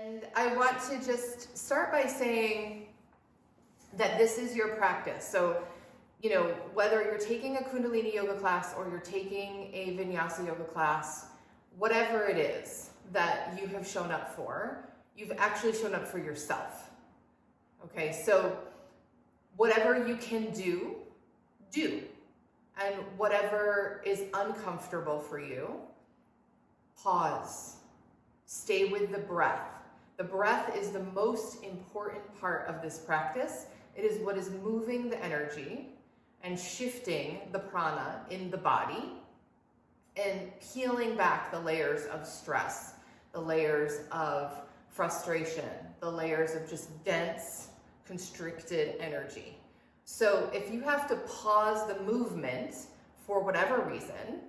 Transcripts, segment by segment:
And I want to just start by saying that this is your practice. So, you know, whether you're taking a Kundalini yoga class or you're taking a Vinyasa yoga class, whatever it is that you have shown up for, you've actually shown up for yourself. Okay, so whatever you can do, do. And whatever is uncomfortable for you, pause. Stay with the breath. The breath is the most important part of this practice. It is what is moving the energy and shifting the prana in the body and peeling back the layers of stress, the layers of frustration, the layers of just dense, constricted energy. So if you have to pause the movement for whatever reason,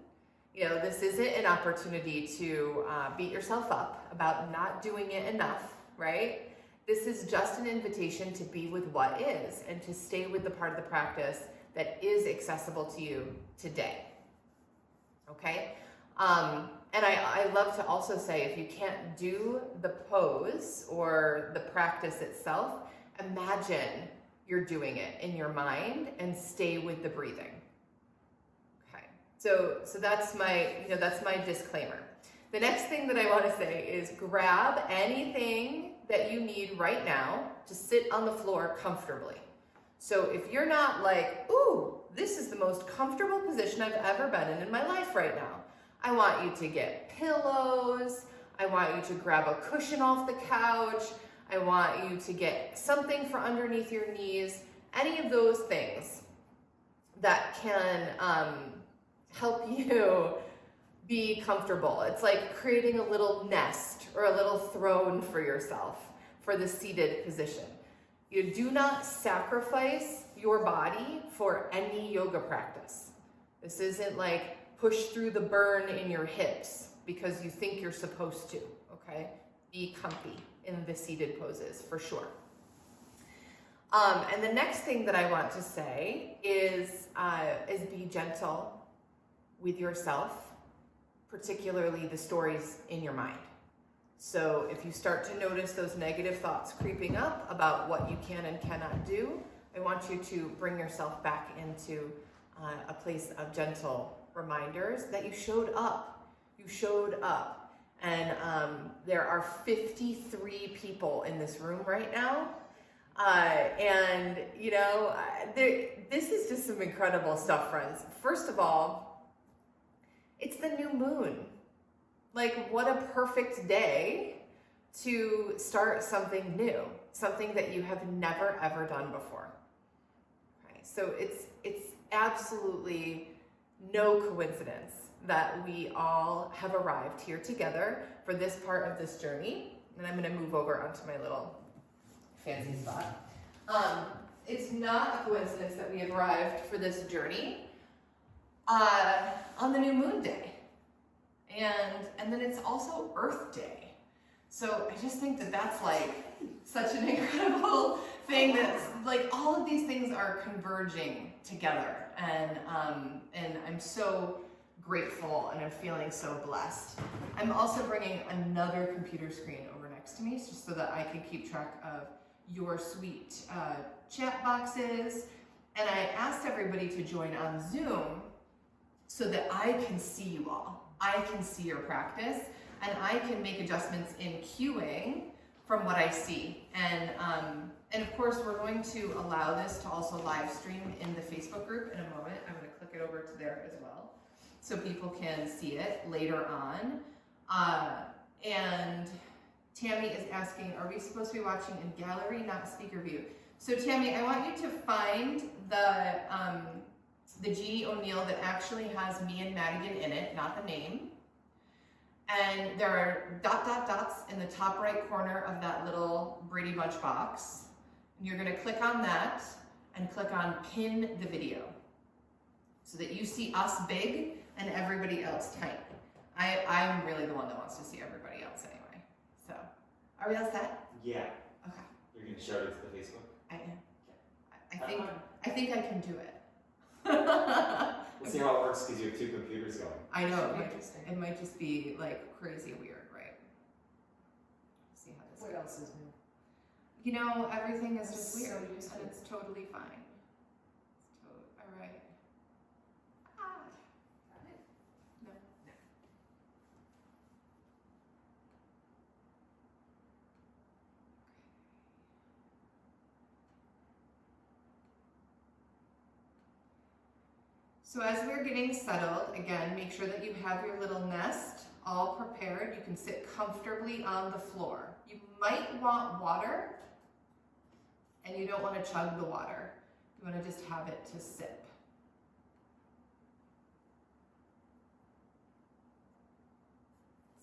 you know, this isn't an opportunity to beat yourself up about not doing it enough, right? This is just an invitation to be with what is and to stay with the part of the practice that is accessible to you today, okay? And I love to also say, if you can't do the pose or the practice itself, imagine you're doing it in your mind and stay with the breathing. Okay, so that's my, you know, that's my disclaimer. The next thing that I want to say is grab anything that you need right now to sit on the floor comfortably. So if you're not like, ooh, this is the most comfortable position I've ever been in my life right now, I want you to get pillows. I want you to grab a cushion off the couch. I want you to get something for underneath your knees, any of those things that can help you be comfortable. It's like creating a little nest or a little throne for yourself for the seated position. You do not sacrifice your body for any yoga practice. This isn't like push through the burn in your hips because you think you're supposed to, okay? Be comfy in the seated poses, for sure. And the next thing that I want to say is be gentle with yourself, particularly the stories in your mind. So if you start to notice those negative thoughts creeping up about what you can and cannot do, I want you to bring yourself back into a place of gentle reminders that you showed up. You showed up. And there are 53 people in this room right now. And, you know, this is just some incredible stuff, friends. First of all, it's the new moon. Like, what a perfect day to start something new, something that you have never, ever done before. Okay, so it's absolutely no coincidence that we all have arrived here together for this part of this journey. And I'm going to move over onto my little fancy spot. It's not a coincidence that we have arrived for this journey on the new moon day. And then it's also Earth Day. So I just think that that's like such an incredible thing that's like all of these things are converging together. And I'm so grateful and I'm feeling so blessed. I'm also bringing another computer screen over next to me just so that I can keep track of your sweet chat boxes. And I asked everybody to join on Zoom so that I can see you all. I can see your practice and I can make adjustments in queuing from what I see. And of course, we're going to allow this to also live stream in the Facebook group in a moment. I'm going to click it over to there as well, so people can see it later on. And Tammy is asking, are we supposed to be watching in gallery, not speaker view? So Tammy, I want you to find the Jeannie O'Neill that actually has me and Madigan in it, not the name. And there are dots in the top right corner of that little Brady Bunch box. And you're gonna click on that and click on pin the video so that you see us big and everybody else tiny. I'm really the one that wants to see everybody else anyway. So, are we all set? Yeah. Okay. You're gonna show it to the Facebook? I am. I think I can do it. We'll see how it works because you have two computers going. I know, Interesting. it might just be like crazy weird, right? See how this What else is new? You know, everything is just I'm so weird, used to and it. it's totally fine. All right. Ah, Got it? no. So as we're getting settled, again, make sure that you have your little nest all prepared. You can sit comfortably on the floor. You might want water, and you don't want to chug the water. You want to just have it to sip.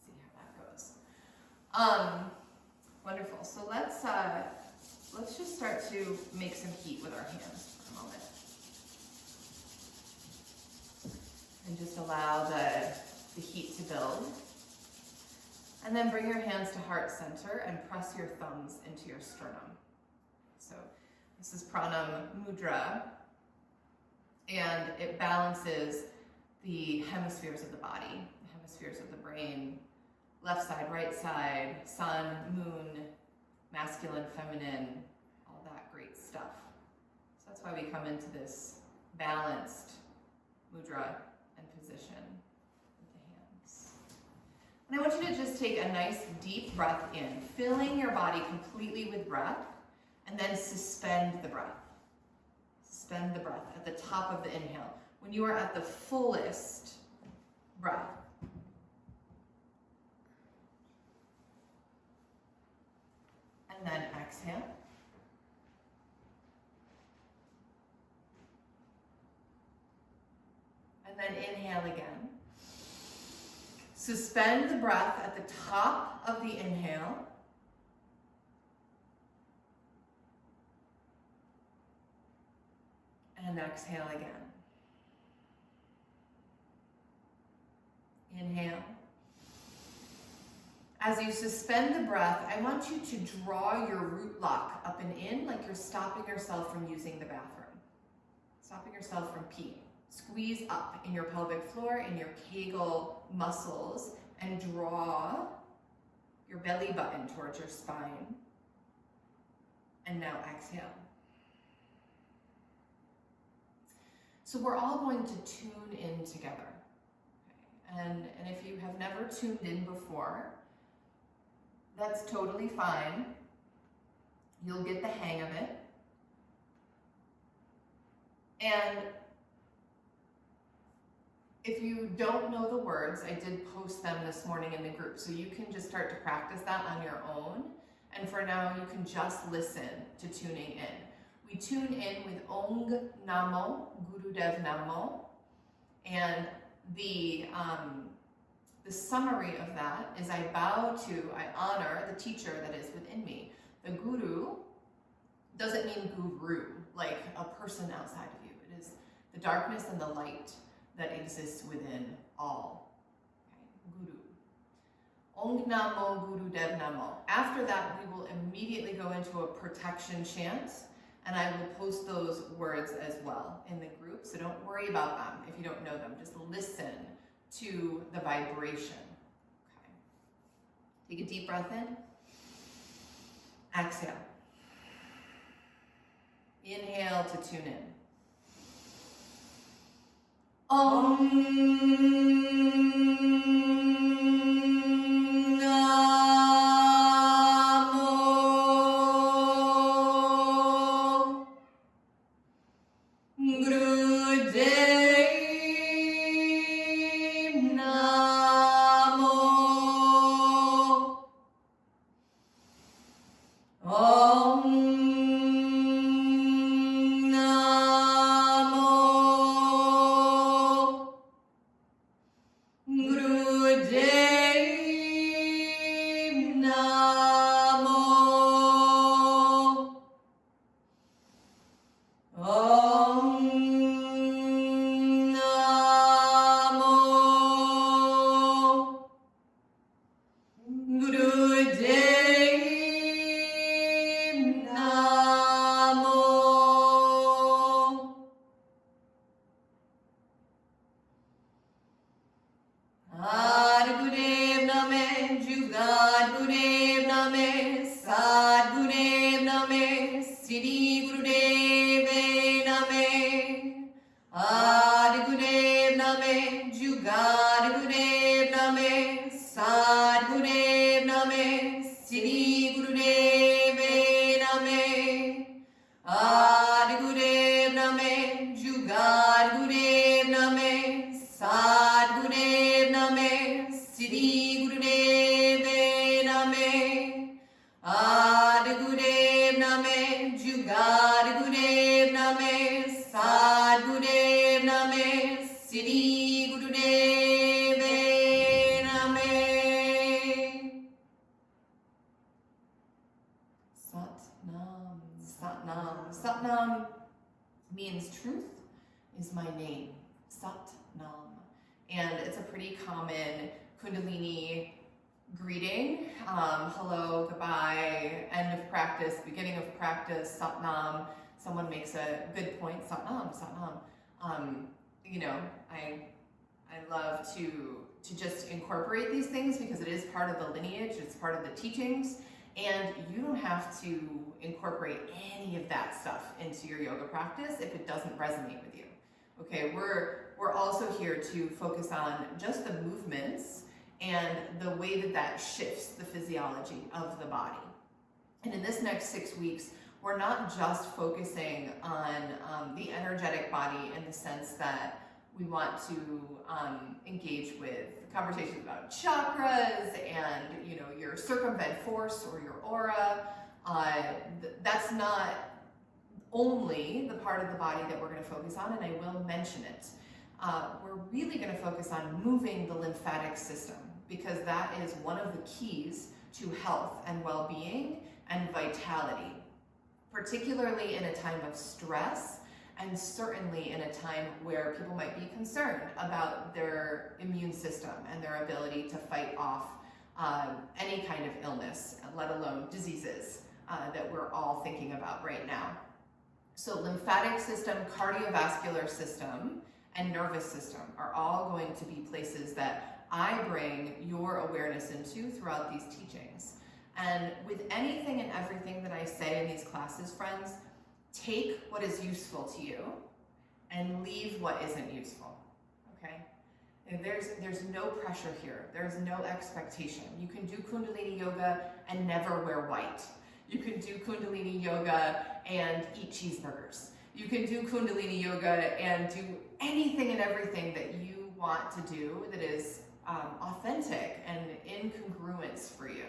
See how that goes. Wonderful. So let's just start to make some heat with our hands for a moment. And just allow the heat to build. And then bring your hands to heart center and press your thumbs into your sternum. So this is Pranam Mudra, and it balances the hemispheres of the body, the hemispheres of the brain, left side, right side, sun, moon, masculine, feminine, all that great stuff. So that's why we come into this balanced mudra and position with the hands. And I want you to just take a nice deep breath in, filling your body completely with breath, and then suspend the breath. Suspend the breath at the top of the inhale. When you are at the fullest breath, and then exhale. And then inhale again. Suspend the breath at the top of the inhale. And exhale again. Inhale. As you suspend the breath, I want you to draw your root lock up and in like you're stopping yourself from using the bathroom. Stopping yourself from peeing. Squeeze up in your pelvic floor, in your Kegel muscles, and draw your belly button towards your spine. And now exhale. So we're all going to tune in together. Okay? And if you have never tuned in before, that's totally fine. You'll get the hang of it. And if you don't know the words, I did post them this morning in the group, so you can just start to practice that on your own. And for now, you can just listen to tuning in. We tune in with Ong Namo, Gurudev Namo, and the summary of that is I honor the teacher that is within me. The Guru doesn't mean guru, like a person outside of you. It is the darkness and the light that exists within all. Okay? Guru. Ong Namo Gurudev Namo. After that, we will immediately go into a protection chant, and I will post those words as well in the group, so don't worry about them if you don't know them. Just listen to the vibration. Okay. Take a deep breath in. Exhale. Inhale to tune in. Sri Gurudev Name, Adi Gurudev Name, Jugad Gurudev Name, Sad Gurudev Name, Sri Gurudev Name. Satnam, Satnam, Satnam means truth is my name, Satnam. And it's a pretty common Kundalini greeting. Hello, goodbye, end of practice, beginning of practice, Satnam. Someone makes a good point, Satnam, Satnam. You know, I love to just incorporate these things because it is part of the lineage, it's part of the teachings, and you don't have to incorporate any of that stuff into your yoga practice if it doesn't resonate with you. Okay, we're also here to focus on just the movements and the way that shifts the physiology of the body. And in this next 6 weeks, we're not just focusing on the energetic body in the sense that we want to engage with conversations about chakras and, you know, your circumvent force or your aura. That's not only the part of the body that we're going to focus on, and I will mention it. We're really going to focus on moving the lymphatic system because that is one of the keys to health and well-being and vitality, particularly in a time of stress and certainly in a time where people might be concerned about their immune system and their ability to fight off any kind of illness, let alone diseases that we're all thinking about right now. So lymphatic system, cardiovascular system, and nervous system are all going to be places that I bring your awareness into throughout these teachings. And with anything and everything that I say in these classes, friends, take what is useful to you and leave what isn't useful, okay? And there's no pressure here. There's no expectation. You can do Kundalini yoga and never wear white. You can do Kundalini yoga and eat cheeseburgers. You can do Kundalini yoga and do anything and everything that you want to do that is authentic and in congruence for you.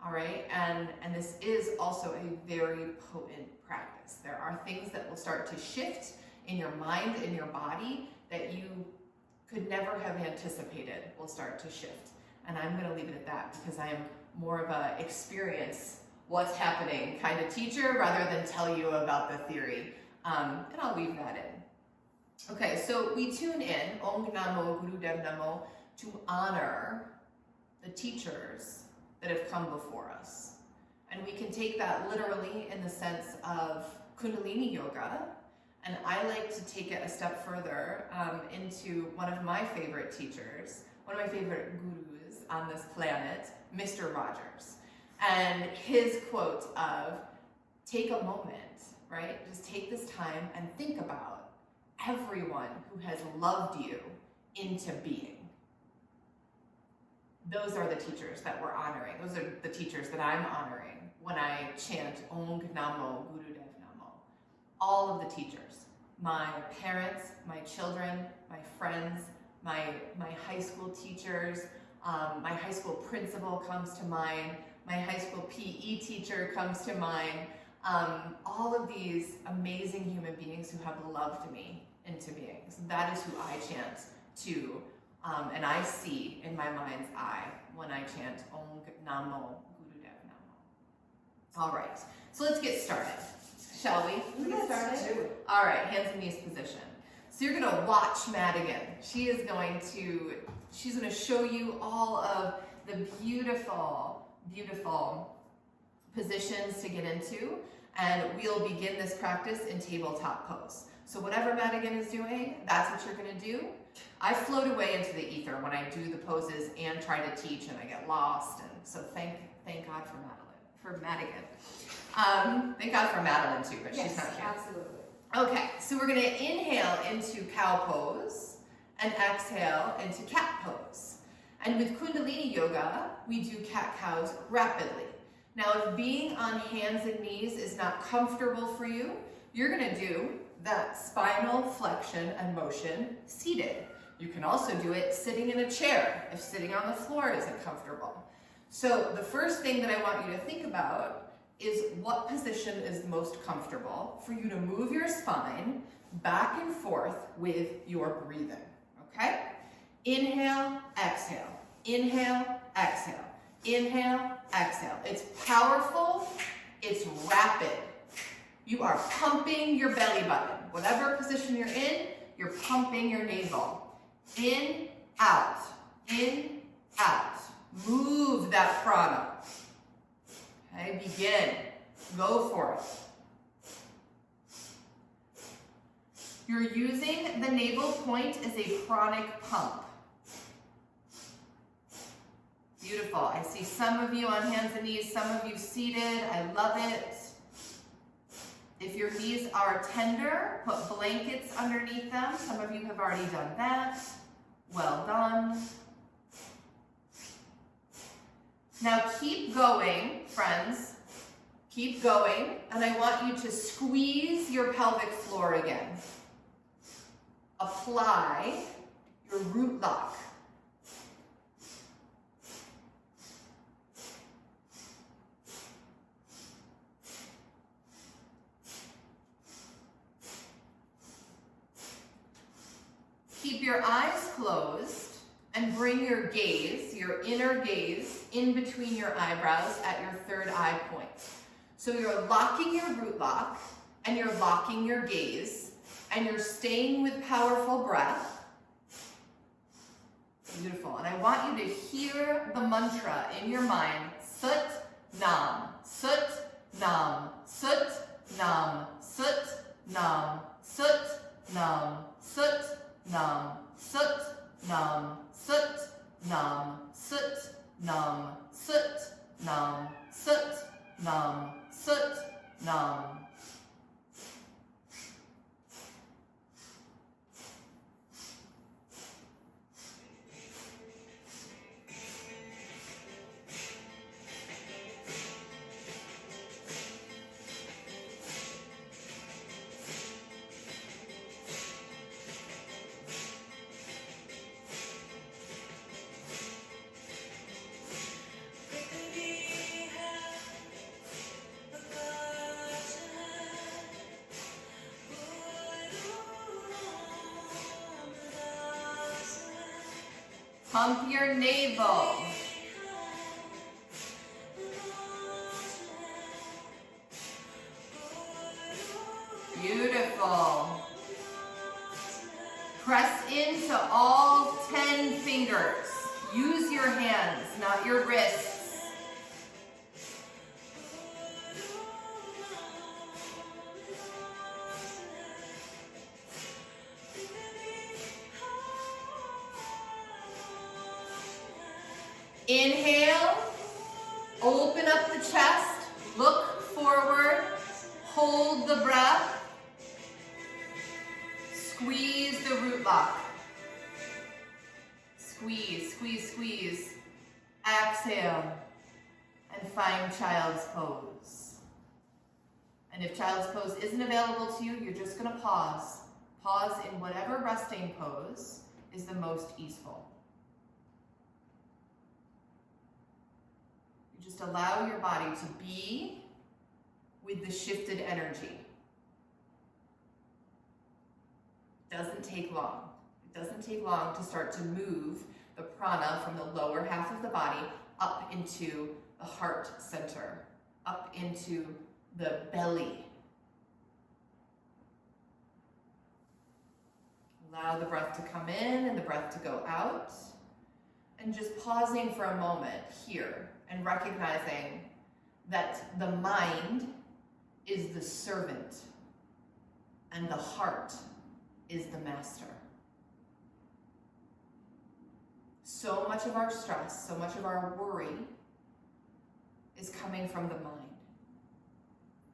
All right, and this is also a very potent practice. There are things that will start to shift in your mind, in your body, that you could never have anticipated will start to shift. And I'm gonna leave it at that because I am more of a experience what's happening kind of teacher rather than tell you about the theory. And I'll weave that in. Okay, so we tune in, Om Namo Gurudev Namo, to honor the teachers that have come before us. And we can take that literally in the sense of Kundalini yoga, and I like to take it a step further into one of my favorite teachers, one of my favorite gurus on this planet, Mr. Rogers. And his quote of, take a moment, right? Just take this time and think about everyone who has loved you into being. Those are the teachers that we're honoring. Those are the teachers that I'm honoring when I chant Om Namo Gurudev Namo. All of the teachers, my parents, my children, my friends, my high school teachers, my high school principal comes to mind, my high school PE teacher comes to mind, all of these amazing human beings who have loved me into being. So that is who I chant to. And I see in my mind's eye when I chant Om Namo Gurudev Namo. All right, so let's get started, shall we? Get started? All right, hands and knees position. So you're gonna watch Madigan. She's gonna show you all of the beautiful, beautiful positions to get into, and we'll begin this practice in tabletop pose. So whatever Madigan is doing, that's what you're gonna do. I float away into the ether when I do the poses and try to teach, and I get lost. And so thank God for Madigan. Thank God for Madeline too, but she's not here. Absolutely. Okay, so we're gonna inhale into cow pose and exhale into cat pose. And with Kundalini yoga, we do cat-cows rapidly. Now, if being on hands and knees is not comfortable for you, you're gonna do that spinal flexion and motion seated. You can also do it sitting in a chair if sitting on the floor isn't comfortable. So the first thing that I want you to think about is what position is most comfortable for you to move your spine back and forth with your breathing, okay? Inhale, exhale, inhale, exhale, inhale, exhale. It's powerful, it's rapid. You are pumping your belly button. Whatever position you're in, you're pumping your navel. In, out, in, out. Move that prana. Okay, begin. Go for it. You're using the navel point as a pranic pump. Beautiful. I see some of you on hands and knees, some of you seated. I love it. If your knees are tender, put blankets underneath them. Some of you have already done that. Well done. Now keep going, friends. Keep going, and I want you to squeeze your pelvic floor again. Apply your root lock. Keep your eyes closed and bring your gaze, your inner gaze, in between your eyebrows at your third eye point. So you're locking your root lock and you're locking your gaze and you're staying with powerful breath. Beautiful. And I want you to hear the mantra in your mind. Sut Nam, Sut Nam, Sut Nam, Sut Nam, Sut Nam, Sut Nam, Sut Nam, Sut Nam, Sut Nam, Sut Nam, Sut Nam, Sut Nam. Pump your navel. Beautiful. Press into all 10 fingers. Use your hands, not your wrists. Inhale, open up the chest, look forward, hold the breath, squeeze the root lock. Squeeze, squeeze, squeeze. Exhale, and find child's pose. And if child's pose isn't available to you, you're just gonna pause. Pause in whatever resting pose is the most easeful. Just allow your body to be with the shifted energy. It doesn't take long. It doesn't take long to start to move the prana from the lower half of the body up into the heart center, up into the belly. Allow the breath to come in and the breath to go out. And just pausing for a moment here and recognizing that the mind is the servant and the heart is the master. So much of our stress, so much of our worry is coming from the mind.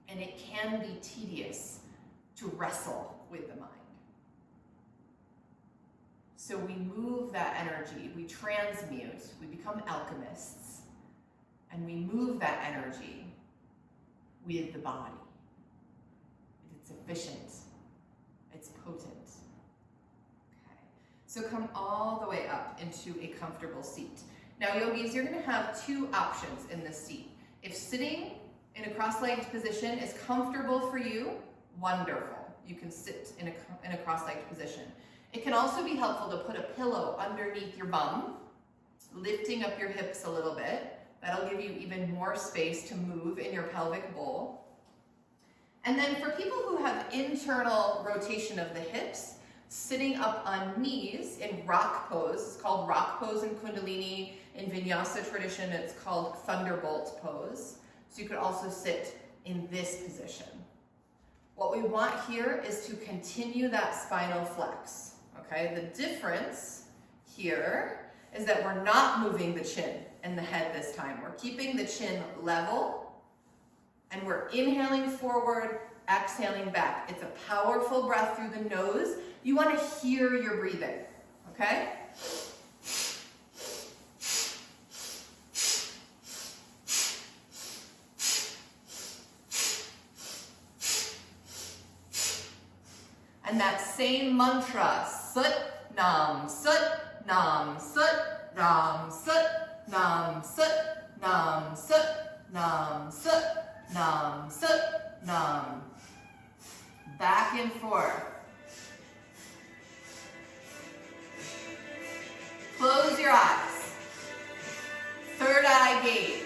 And it can be tedious to wrestle with the mind. So we move that energy, we transmute, we become alchemists, and we move that energy with the body. It's efficient, it's potent. Okay. So come all the way up into a comfortable seat. Now yogis, you're gonna have two options in this seat. If sitting in a cross-legged position is comfortable for you, wonderful. You can sit in a cross-legged position. It can also be helpful to put a pillow underneath your bum, lifting up your hips a little bit. That'll give you even more space to move in your pelvic bowl. And then for people who have internal rotation of the hips, sitting up on knees in rock pose, it's called rock pose in Kundalini. In Vinyasa tradition, it's called thunderbolt pose. So you could also sit in this position. What we want here is to continue that spinal flex, okay? The difference here is that we're not moving the chin and the head this time. We're keeping the chin level, and we're inhaling forward, exhaling back. It's a powerful breath through the nose. You want to hear your breathing, okay? And that same mantra, Sut Nam, Sut Nam, Sut Nam, Sut Nam, Sut Nam, Sut Nam, Sut Nam, Sut Nam. Back and forth. Close your eyes. Third eye gaze.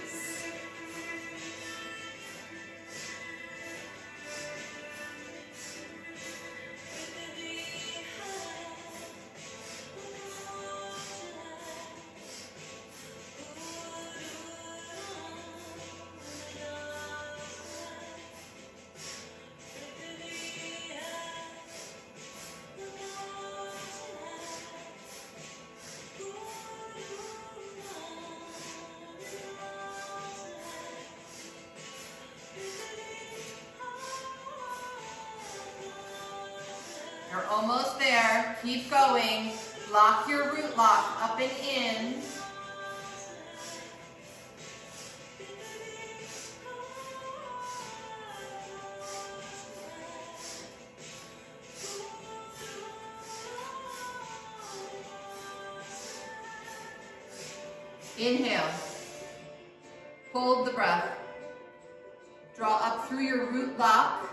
You're almost there. Keep going. Lock your root lock up and in. Inhale. Hold the breath. Draw up through your root lock.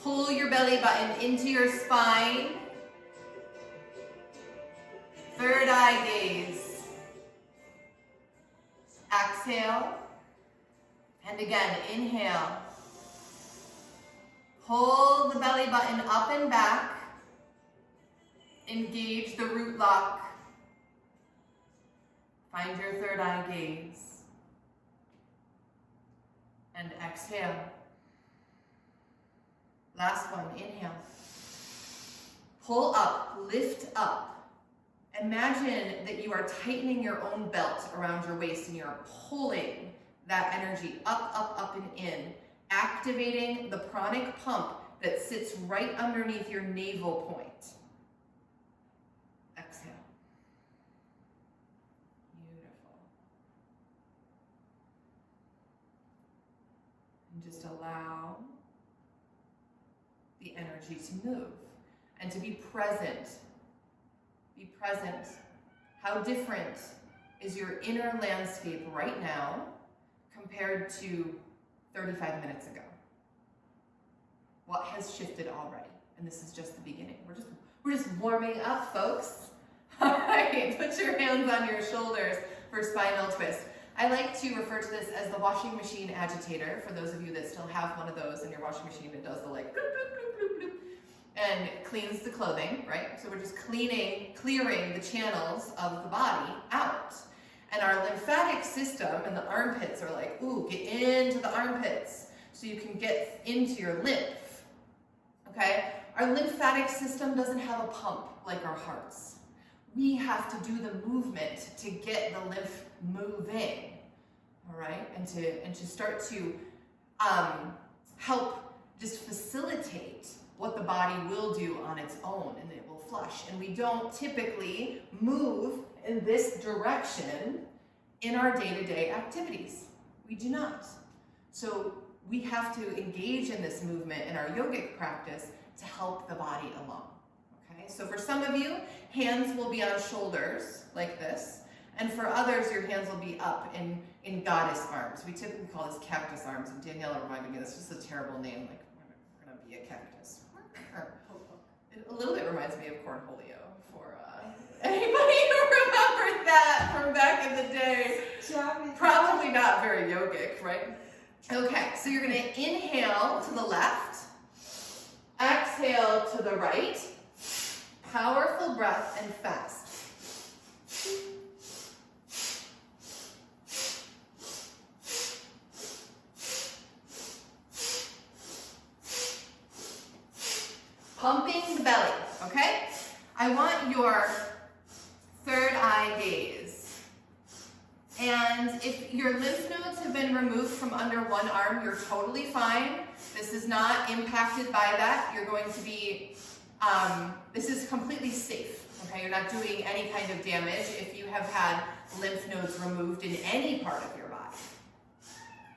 Pull your belly button into your spine. Third eye gaze. Exhale. And again, inhale. Pull the belly button up and back. Engage the root lock. Find your third eye gaze. And exhale. Last one, inhale. Pull up, lift up. Imagine that you are tightening your own belt around your waist and you're pulling that energy up, up, up and in, activating the pranic pump that sits right underneath your navel point. Exhale. Beautiful. And just allow the energy to move and to be present. Be present. How different is your inner landscape right now compared to 35 minutes ago? What has shifted already? And this is just the beginning. We're just warming up, folks. All right, put your hands on your shoulders for spinal twist. I like to refer to this as the washing machine agitator, for those of you that still have one of those in your washing machine that does the like bloop, bloop, bloop, bloop, bloop, and cleans the clothing, right? So we're just clearing the channels of the body out. And our lymphatic system and the armpits are like, ooh, get into the armpits so you can get into your lymph, okay? Our lymphatic system doesn't have a pump like our hearts. We have to do the movement to get the lymph moving, all right? And to start to help just facilitate what the body will do on its own, and it will flush. And we don't typically move in this direction in our day-to-day activities. We do not. So we have to engage in this movement in our yogic practice to help the body along, okay? Okay, so for some of you, hands will be on shoulders like this, and for others, your hands will be up in goddess arms. We typically call this cactus arms, and Danielle reminded me that's just a terrible name, like we're gonna be a cactus. It a little bit reminds me of cornholio for anybody who remembers that from back in the day. Probably not very yogic, right? Okay, so you're gonna inhale to the left, exhale to the right, powerful breath and fast. Pumping the belly, okay? I want your third eye gaze. And if your lymph nodes have been removed from under one arm, you're totally fine. This is not impacted by that. You're going to be, this is completely safe, okay? You're not doing any kind of damage if you have had lymph nodes removed in any part of your body.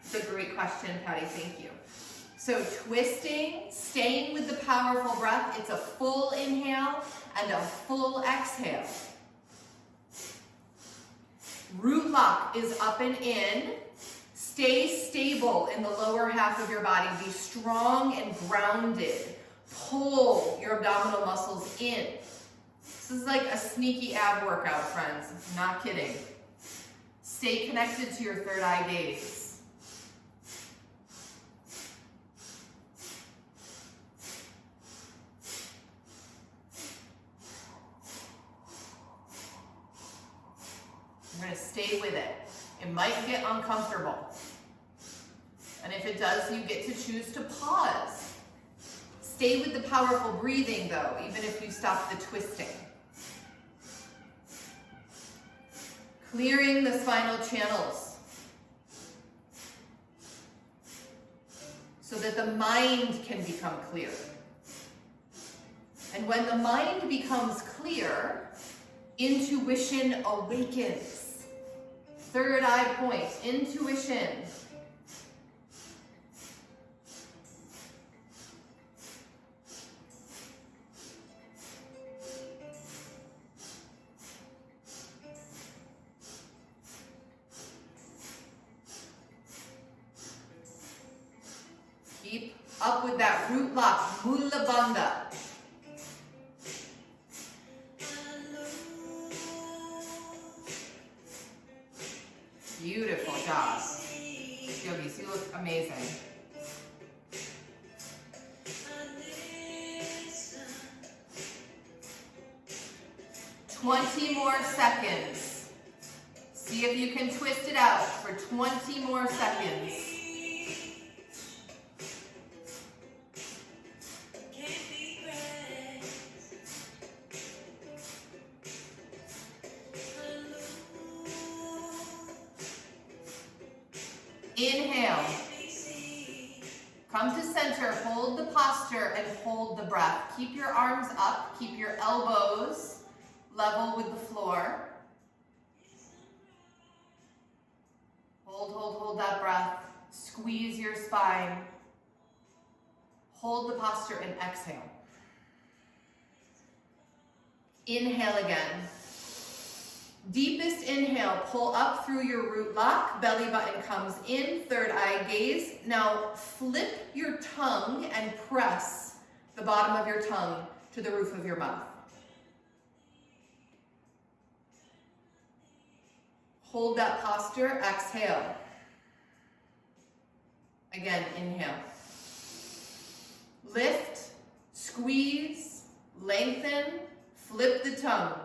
It's a great question, Patty, thank you. So twisting, staying with the powerful breath. It's a full inhale and a full exhale. Root lock is up and in. Stay stable in the lower half of your body. Be strong and grounded. Pull your abdominal muscles in. This is like a sneaky ab workout, friends. Not kidding. Stay connected to your third eye gaze. You're going to stay with it. It might get uncomfortable. And if it does, you get to choose to pause. Stay with the powerful breathing, though, even if you stop the twisting. Clearing the spinal channels so that the mind can become clear. And when the mind becomes clear, intuition awakens. Third eye point, intuition. Keep up with that root lock, Mula Bandha. Beautiful job. Yogis, you look amazing. "20 more seconds. See if you can twist it out for 20 more seconds. Inhale. Come to center, hold the posture and hold the breath. Keep your arms up, keep your elbows level with the floor. Hold that breath. Squeeze your spine. Hold the posture and exhale. Inhale again. Deepest inhale, pull up through your root lock, belly button comes in, third eye gaze. Now flip your tongue and press the bottom of your tongue to the roof of your mouth. Hold that posture, exhale. Again, inhale. Lift, squeeze, lengthen, flip the tongue.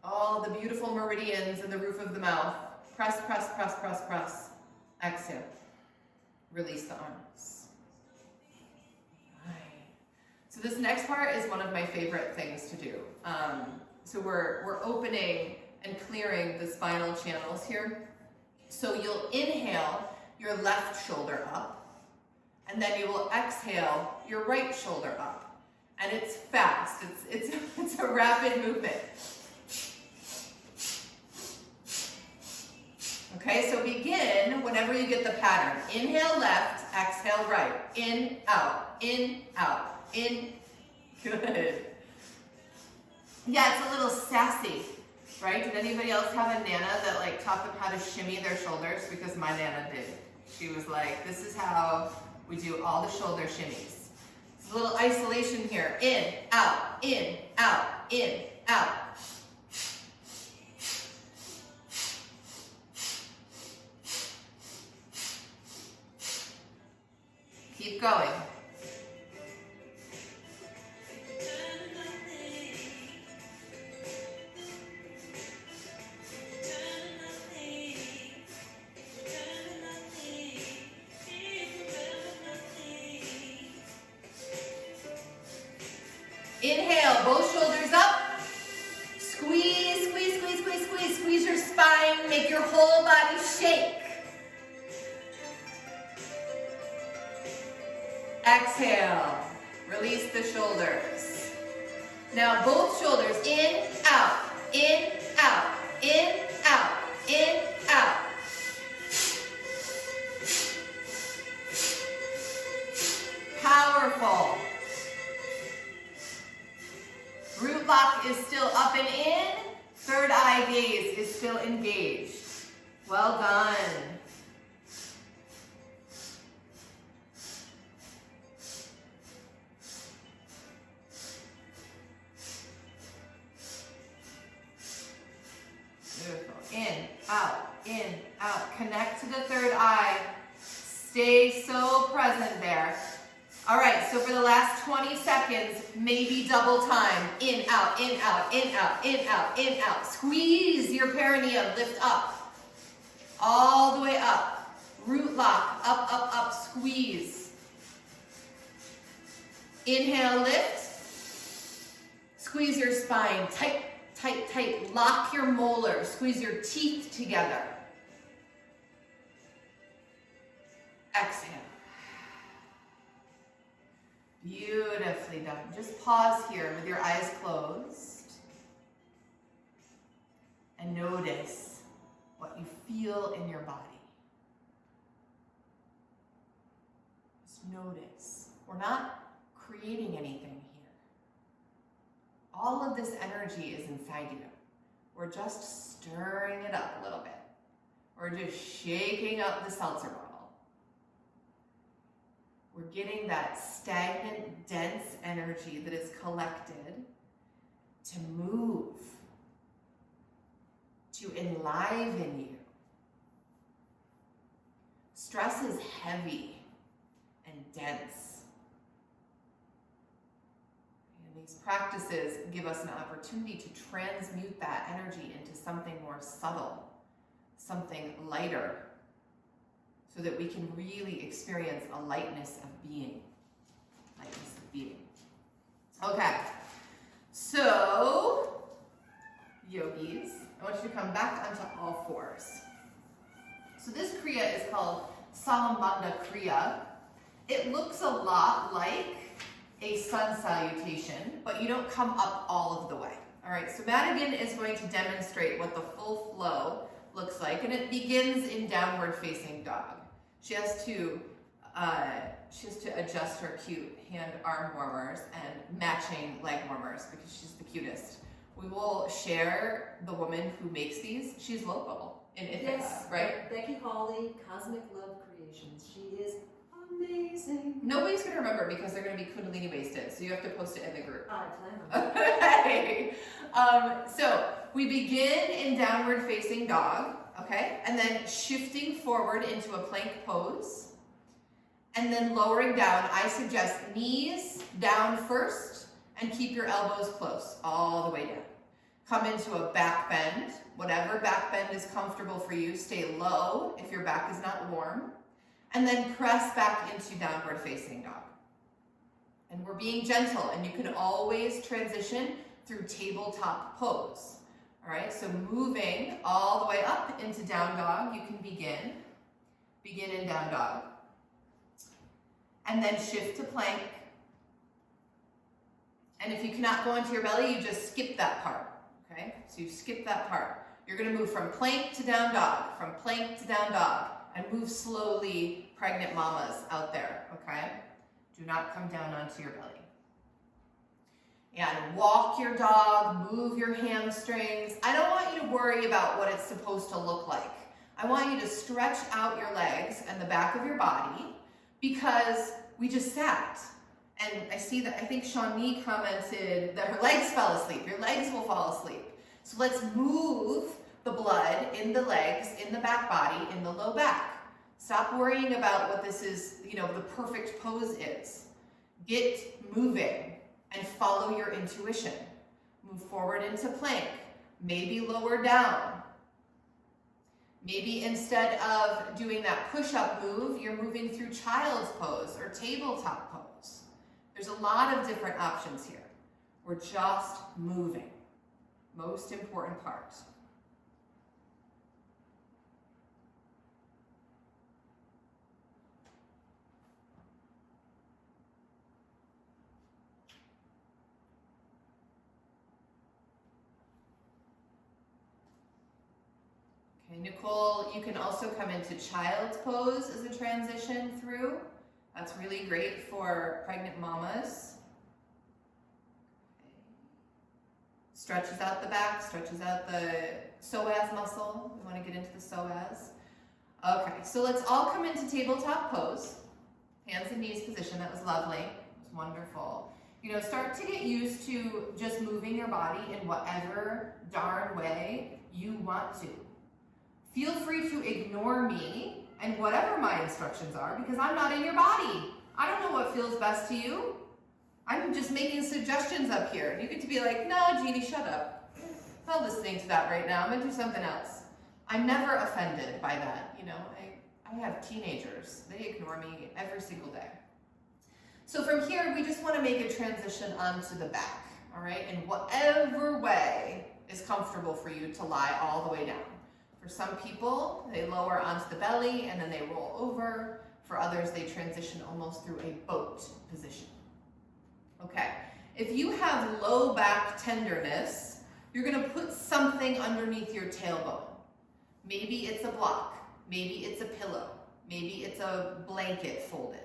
All the beautiful meridians in the roof of the mouth. Press, press, press, press, press. Exhale. Release the arms. Right. So this next part is one of my favorite things to do. So we're opening and clearing the spinal channels here. So you'll inhale your left shoulder up, and then you will exhale your right shoulder up. And it's fast. It's a rapid movement. Okay, so begin whenever you get the pattern. Inhale left, exhale right. In, out, in, out, in. Good. Yeah, it's a little sassy, right? Did anybody else have a Nana that like taught them how to shimmy their shoulders? Because my Nana did. She was like, this is how we do all the shoulder shimmies. It's a little isolation here. In, out, in, out, in, out. Keep going. Inhale, both shoulders up. Squeeze, squeeze, squeeze, squeeze, squeeze. Squeeze your spine, make your whole body shake. Exhale, release the shoulders. Now both shoulders, in, out, in, out, in, out, in, out. Powerful. Root lock is still up and in. Third eye gaze is still engaged. Well done. Beautiful. In, out. Connect to the third eye. Stay so present there. All right, so for the last 20 seconds, maybe double time. In, out, in, out, in, out, in, out, in, out. Squeeze your perineum, lift up. All the way up. Root lock, up, up, up, squeeze. Inhale, lift. Squeeze your spine, tight, tight, tight. Lock your molars, squeeze your teeth together. Exhale. Beautifully done. Just pause here with your eyes closed and notice what you feel in your body. Just notice. We're not creating anything here. All of this energy is inside you. We're just stirring it up a little bit. We're just shaking up the seltzer bottle. We're getting that stagnant, dense energy that is collected to move, to enliven you. Stress is heavy and dense. And these practices give us an opportunity to transmute that energy into something more subtle, something lighter, so that we can really experience a lightness of being. Lightness of being. Okay, so, yogis, I want you to come back onto all fours. So this Kriya is called Salambandha Kriya. It looks a lot like a sun salutation, but you don't come up all of the way. All right, so Madigan is going to demonstrate what the full flow looks like, and it begins in downward facing dog. She has to adjust her cute hand arm warmers and matching leg warmers because she's the cutest. We will share the woman who makes these. She's local in Ithaca, Yes, right? Becky Hawley, Cosmic Love Creations. She is amazing. Nobody's gonna remember because they're gonna be Kundalini wasted, so you have to post it in the group. I plan on it. Okay. So we begin in downward facing dog, okay? And then shifting forward into a plank pose. And then lowering down. I suggest knees down first and keep your elbows close all the way down. Come into a back bend. Whatever back bend is comfortable for you. Stay low if your back is not warm. And then press back into downward facing dog. And we're being gentle, and you can always transition through tabletop pose. All right, so moving all the way up into down dog, you can begin in down dog. And then shift to plank. And if you cannot go into your belly, you just skip that part, okay? So you skip that part. You're gonna move from plank to down dog, from plank to down dog, and move slowly, pregnant mamas out there, okay? Do not come down onto your belly. And walk your dog, move your hamstrings. I don't want you to worry about what it's supposed to look like. I want you to stretch out your legs and the back of your body because we just sat. And I see that, I think Shawnee commented that her legs fell asleep. Your legs will fall asleep. So let's move the blood in the legs, in the back body, in the low back. Stop worrying about what this is, the perfect pose is. Get moving and follow your intuition. Move forward into plank, maybe lower down. Maybe instead of doing that push-up move, you're moving through child's pose or tabletop pose. There's a lot of different options here. We're just moving. Most important part. Okay, Nicole, you can also come into child's pose as a transition through. That's really great for pregnant mamas. Stretches out the back, stretches out the psoas muscle. We want to get into the psoas. Okay, so let's all come into tabletop pose. Hands and knees position, that was lovely. It was wonderful. Start to get used to just moving your body in whatever darn way you want to. Feel free to ignore me and whatever my instructions are because I'm not in your body. I don't know what feels best to you. I'm just making suggestions up here. You get to be like, no, Jeannie, shut up. I'm not listening to that right now. I'm gonna do something else. I'm never offended by that. I have teenagers. They ignore me every single day. So from here, we just want to make a transition onto the back, all right? In whatever way is comfortable for you to lie all the way down. For some people, they lower onto the belly and then they roll over. For others, they transition almost through a boat position. Okay, if you have low back tenderness, you're gonna put something underneath your tailbone. Maybe it's a block, maybe it's a pillow, maybe it's a blanket folded.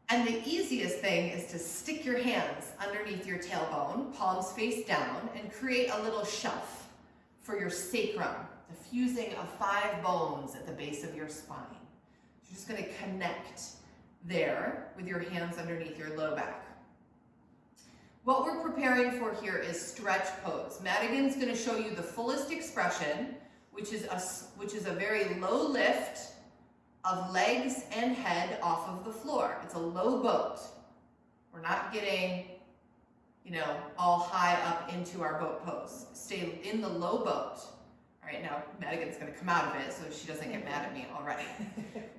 And the easiest thing is to stick your hands underneath your tailbone, palms face down, and create a little shelf for your sacrum, the fusing of 5 bones at the base of your spine. You're just gonna connect there with your hands underneath your low back. What we're preparing for here is stretch pose. Madigan's gonna show you the fullest expression, which is a very low lift of legs and head off of the floor. It's a low boat. We're not getting, all high up into our boat pose. Stay in the low boat. All right, now Madigan's gonna come out of it so she doesn't get mad at me already.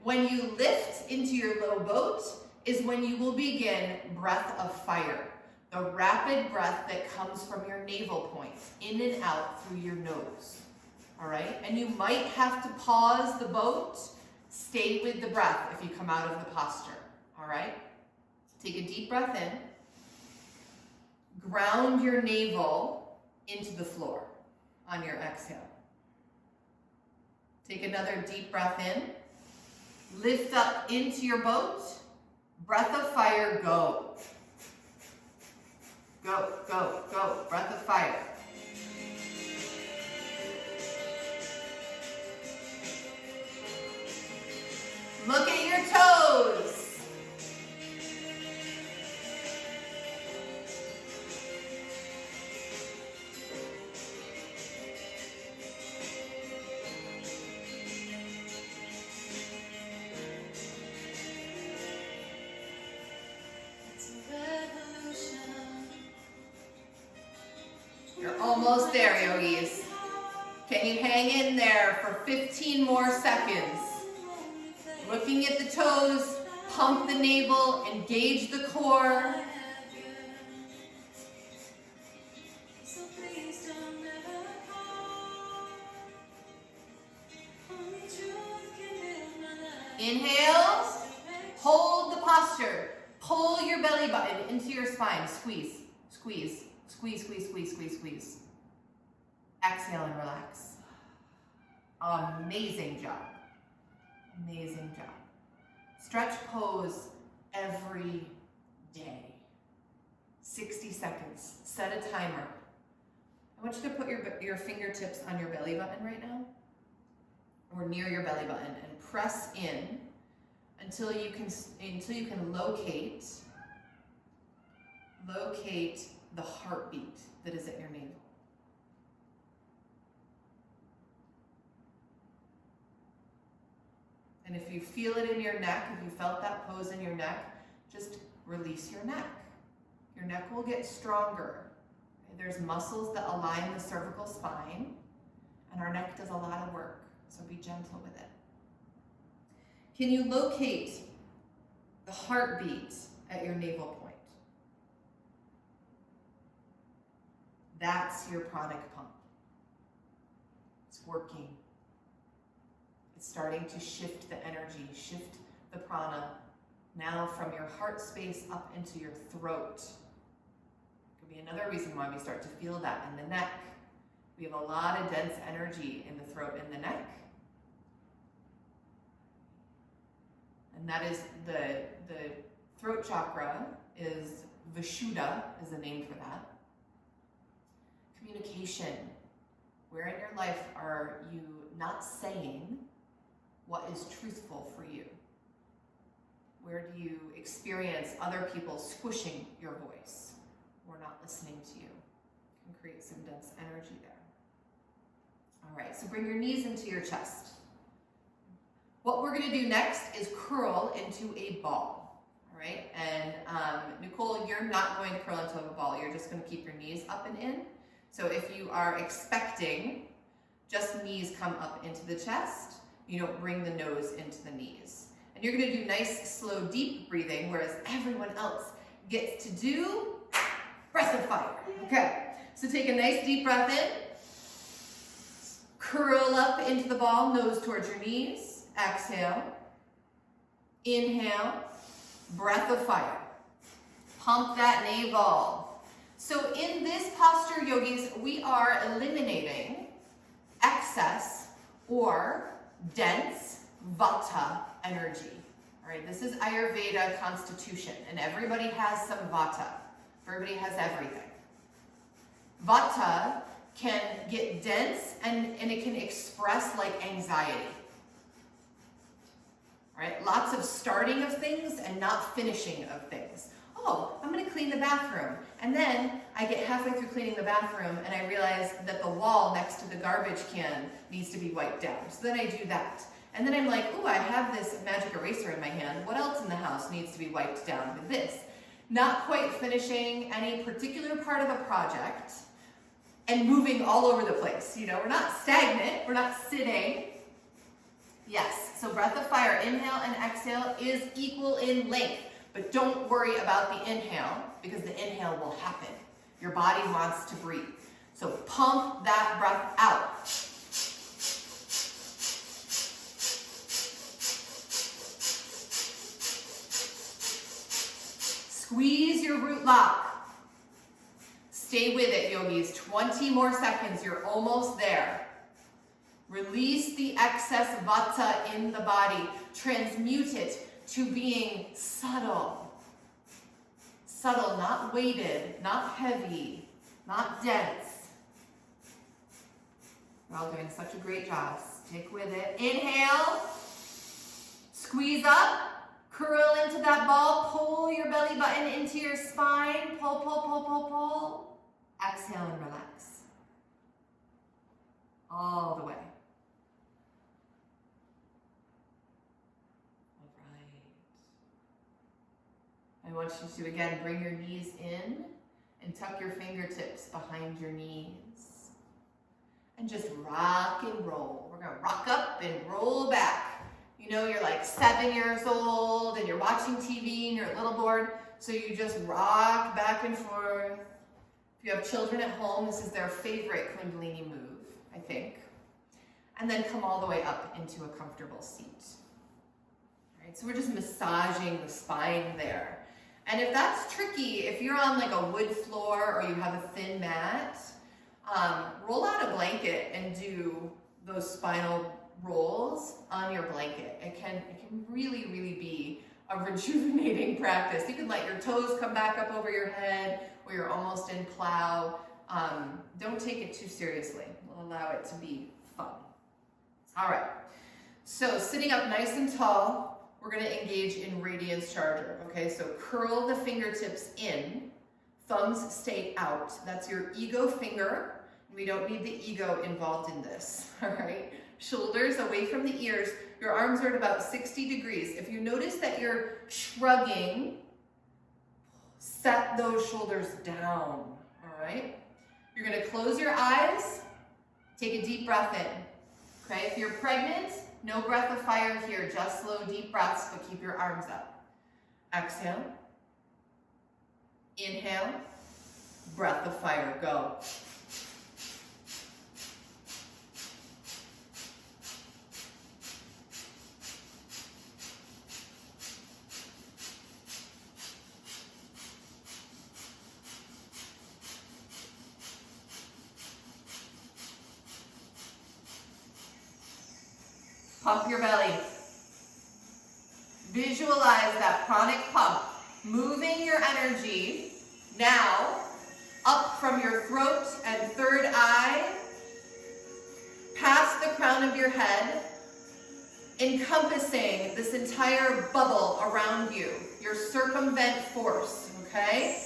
When you lift into your low boat is when you will begin breath of fire. The rapid breath that comes from your navel point, in and out through your nose. All right, and you might have to pause the boat. Stay with the breath if you come out of the posture, all right? Take a deep breath in. Ground your navel into the floor on your exhale. Take another deep breath in. Lift up into your boat. Breath of fire, go. Go, go, go. Breath of fire. Look at your toes. You're almost there, yogis. Can you hang in there for 15 more seconds? Looking at the toes, pump the navel, engage the core. Inhale, hold the posture. Pull your belly button into your spine. Squeeze, squeeze, squeeze, squeeze, squeeze, squeeze, squeeze. Exhale and relax. Amazing job. Amazing job. Stretch pose every day. 60 seconds. Set a timer. I want you to put your fingertips on your belly button right now, or near your belly button, and press in until you can locate the heartbeat that is at your navel. And if you feel it in your neck, if you felt that pose in your neck, just release your neck. Your neck will get stronger. There's muscles that align the cervical spine, and our neck does a lot of work, so be gentle with it. Can you locate the heartbeat at your navel point? That's your pranic pump. It's working. It's starting to shift the energy, shift the prana, now from your heart space up into your throat. Could be another reason why we start to feel that in the neck. We have a lot of dense energy in the throat and the neck. And that is the throat chakra is Vishuddha, is the name for that. Communication. Where in your life are you not saying what is truthful for you? Where do you experience other people squishing your voice or not listening to you? It can create some dense energy there. All right, so bring your knees into your chest. What we're gonna do next is curl into a ball, all right? And Nicole, you're not going to curl into a ball. You're just gonna keep your knees up and in. So if you are expecting just knees come up into the chest, you don't bring the nose into the knees. And you're gonna do nice, slow, deep breathing, whereas everyone else gets to do breath of fire. Okay, so take a nice deep breath in. Curl up into the ball, nose towards your knees. Exhale. Inhale. Breath of fire. Pump that navel. So in this posture, yogis, we are eliminating excess or dense vata energy. All right, this is Ayurveda constitution, and everybody has some vata. Everybody has everything. Vata can get dense and it can express like anxiety. All right, lots of starting of things and not finishing of things. Oh, I'm gonna clean the bathroom. And then I get halfway through cleaning the bathroom and I realize that the wall next to the garbage can needs to be wiped down. So then I do that. And then I'm like, oh, I have this magic eraser in my hand. What else in the house needs to be wiped down with this? Not quite finishing any particular part of a project and moving all over the place. You know, we're not stagnant, we're not sitting. Yes, so breath of fire, inhale and exhale is equal in length. But don't worry about the inhale because the inhale will happen. Your body wants to breathe. So pump that breath out. Squeeze your root lock. Stay with it, yogis. 20 more seconds. You're almost there. Release the excess vata in the body. Transmute it to being subtle. Subtle, not weighted, not heavy, not dense. We're all doing such a great job. Stick with it. Inhale. Squeeze up. Curl into that ball. Pull your belly button into your spine. Pull, pull, pull, pull, pull. Exhale and relax. All the way. I want you to, again, bring your knees in and tuck your fingertips behind your knees. And just rock and roll. We're gonna rock up and roll back. You know, you're like 7 years old and you're watching TV and you're a little bored, so you just rock back and forth. If you have children at home, this is their favorite Kundalini move, I think. And then come all the way up into a comfortable seat. All right, so we're just massaging the spine there. And if that's tricky, if you're on like a wood floor or you have a thin mat, roll out a blanket and do those spinal rolls on your blanket. It can really, really be a rejuvenating practice. You can let your toes come back up over your head, where you're almost in plow. Don't take it too seriously. We'll allow it to be fun. All right, so sitting up nice and tall, we're gonna engage in radiance charger, okay? So curl the fingertips in, thumbs stay out. That's your ego finger. We don't need the ego involved in this, all right? Shoulders away from the ears. Your arms are at about 60 degrees. If you notice that you're shrugging, set those shoulders down, all right? You're gonna close your eyes, take a deep breath in, okay? If you're pregnant, no breath of fire here, just slow, deep breaths, but keep your arms up. Exhale, inhale, breath of fire, go. Pump your belly. Visualize that pranic pump, moving your energy now up from your throat and third eye, past the crown of your head, encompassing this entire bubble around you, your circumvent force, okay?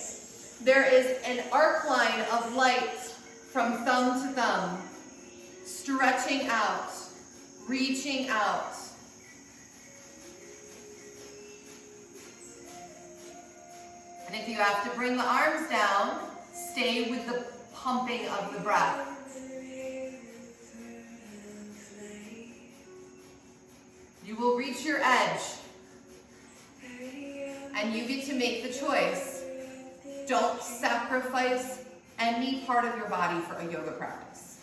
There is an arc line of light from thumb to thumb, stretching out, reaching out. And if you have to bring the arms down, stay with the pumping of the breath. You will reach your edge, and you get to make the choice. Don't sacrifice any part of your body for a yoga practice.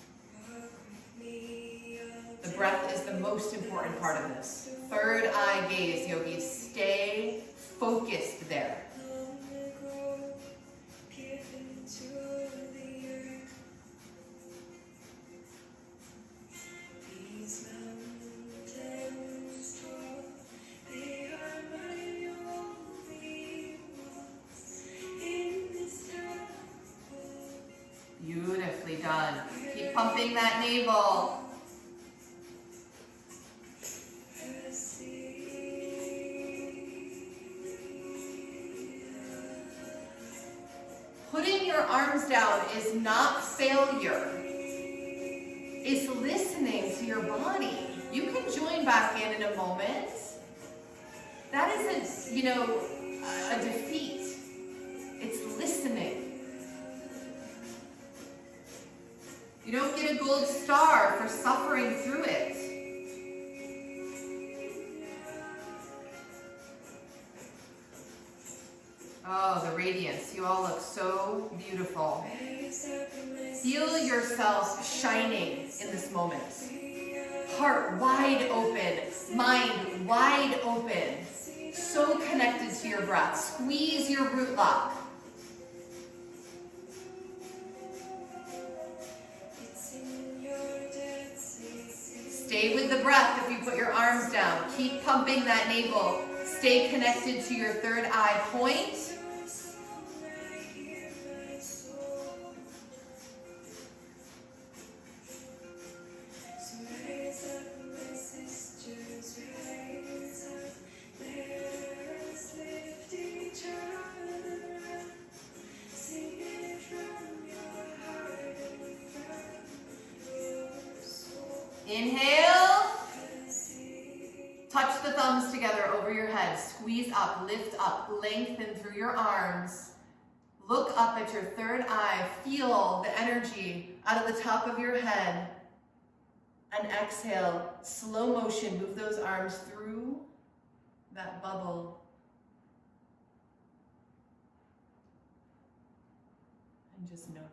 The breath is the most important part of this. Third eye gaze, yogis. Stay focused there. Beautifully done. Keep pumping that navel. Putting your arms down is not failure. It's listening to your body. You can join back in a moment. That isn't, a defeat. It's listening. You don't get a gold star for suffering through it. Oh, the radiance. You all look so beautiful. Feel yourselves shining in this moment. Heart wide open, mind wide open. So connected to your breath. Squeeze your root lock. Stay with the breath if you put your arms down. Keep pumping that navel. Stay connected to your third eye point. Inhale. Touch the thumbs together over your head. Squeeze up, lift up, lengthen through your arms. Look up at your third eye. Feel the energy out of the top of your head. And exhale, slow motion. Move those arms through that bubble. And just notice.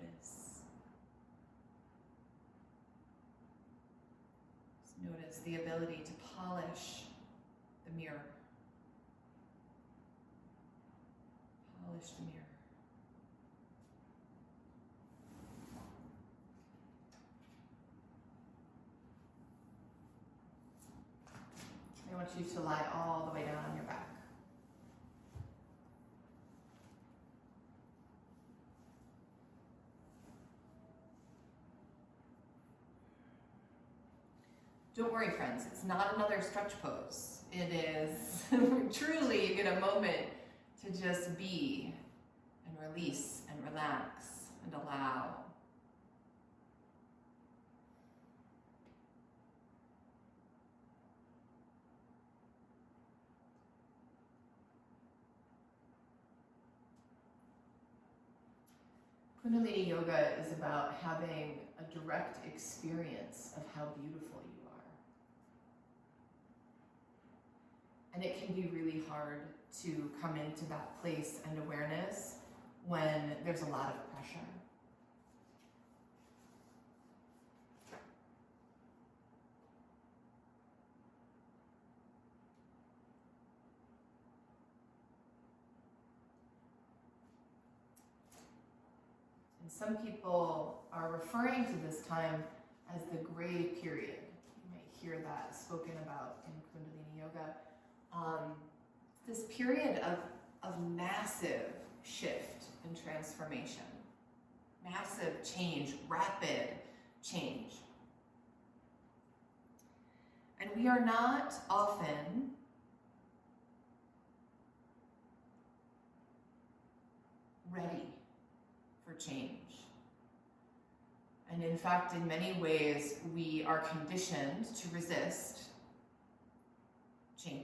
Notice the ability to polish the mirror. Polish the mirror. I want you to lie all the way down on your back. Don't worry, friends, it's not another stretch pose. It is truly you get a moment to just be and release and relax and allow. Kundalini Yoga is about having a direct experience of how beautiful you are. And it can be really hard to come into that place and awareness when there's a lot of pressure. And some people are referring to this time as the gray period. You might hear that spoken about in Kundalini Yoga. This period of massive shift and transformation, massive change, rapid change. And we are not often ready for change. And in fact, in many ways, we are conditioned to resist change.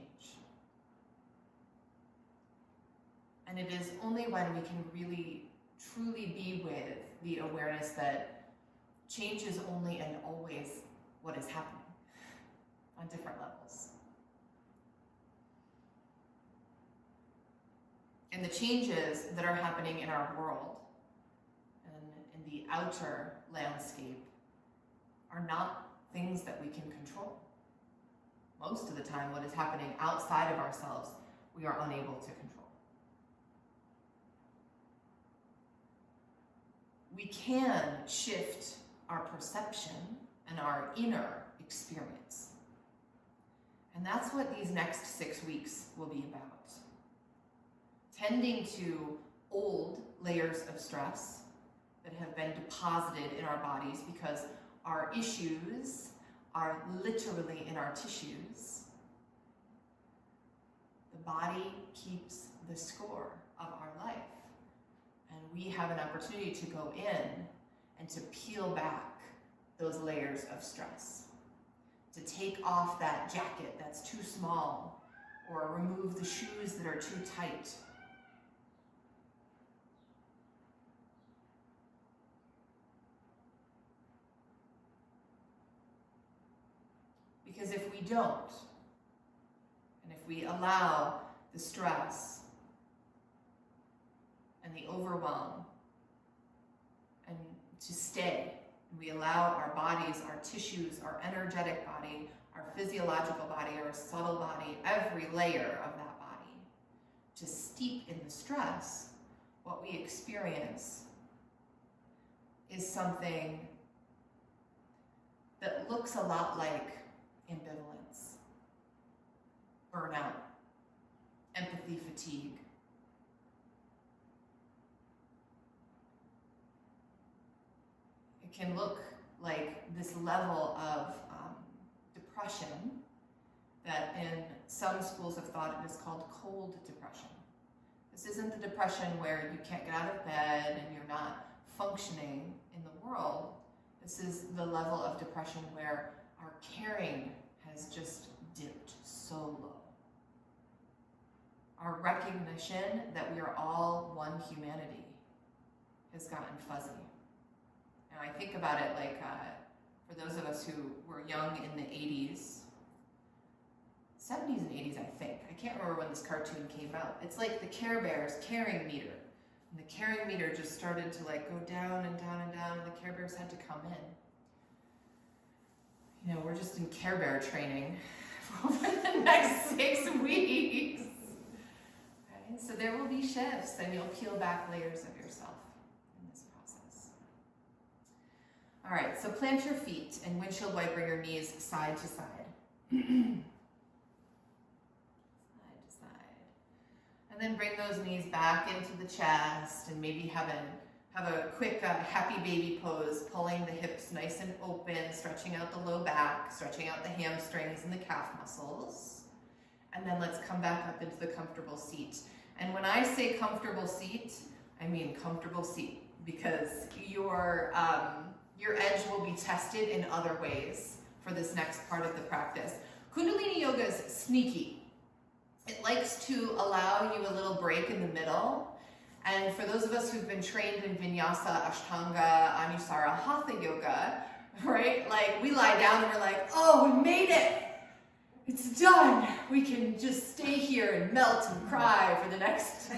And it is only when we can really, truly be with the awareness that change is only and always what is happening on different levels. And the changes that are happening in our world and in the outer landscape are not things that we can control. Most of the time, what is happening outside of ourselves, we are unable to control. We can shift our perception and our inner experience. And that's what these next 6 weeks will be about. Tending to old layers of stress that have been deposited in our bodies because our issues are literally in our tissues. The body keeps the score of our life. And we have an opportunity to go in and to peel back those layers of stress, to take off that jacket that's too small, or remove the shoes that are too tight. Because if we don't, and if we allow the stress and the overwhelm and to stay, and we allow our bodies, our tissues, our energetic body, our physiological body, our subtle body, every layer of that body to steep in the stress, what we experience is something that looks a lot like ambivalence, burnout, empathy fatigue. It can look like this level of depression that in some schools of thought it is called cold depression. This isn't the depression where you can't get out of bed and you're not functioning in the world. This is the level of depression where our caring has just dipped so low. Our recognition that we are all one humanity has gotten fuzzy. And I think about it like, for those of us who were young in the 80s, 70s and 80s, I think. I can't remember when this cartoon came out. It's like the Care Bears caring meter. And the caring meter just started to like go down and down and down, and the Care Bears had to come in. You know, we're just in Care Bear training for over the next 6 weeks. Okay? So there will be shifts, and you'll peel back layers of yourself in this process. All right, so plant your feet and windshield wiper your knees side to side. Side to side. And then bring those knees back into the chest, and maybe have have a quick happy baby pose, pulling the hips nice and open, stretching out the low back, stretching out the hamstrings and the calf muscles. And then let's come back up into the comfortable seat. And when I say comfortable seat, I mean comfortable seat, because your edge will be tested in other ways for this next part of the practice. Kundalini Yoga is sneaky. It likes to allow you a little break in the middle. And for those of us who've been trained in Vinyasa, Ashtanga, Anusara, Hatha Yoga, right? Like we lie down and we're like, oh, we made it. It's done. We can just stay here and melt and cry for the next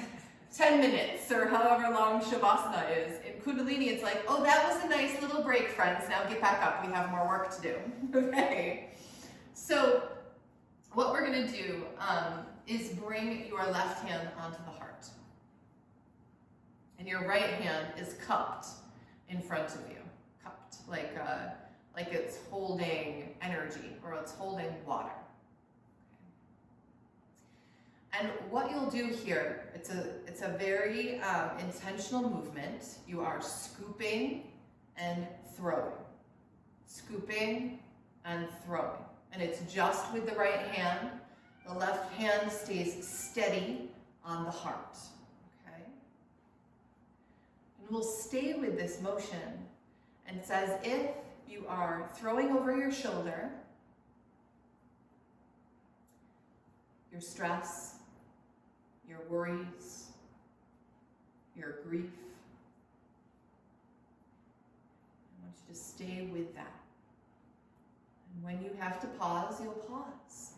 10 minutes or however long Shavasana is. In Kundalini, it's like, oh, that was a nice little break, friends. Now get back up. We have more work to do. Okay. So what we're going to do is bring your left hand onto the heart. And your right hand is cupped in front of you. Cupped, like it's holding energy or it's holding water. And what you'll do here, it's a very intentional movement. You are scooping and throwing. Scooping and throwing. And it's just with the right hand. The left hand stays steady on the heart. Okay? And we'll stay with this motion. And it's as if you are throwing over your shoulder your stress, your worries, your grief. I want you to stay with that. And when you have to pause, you'll pause.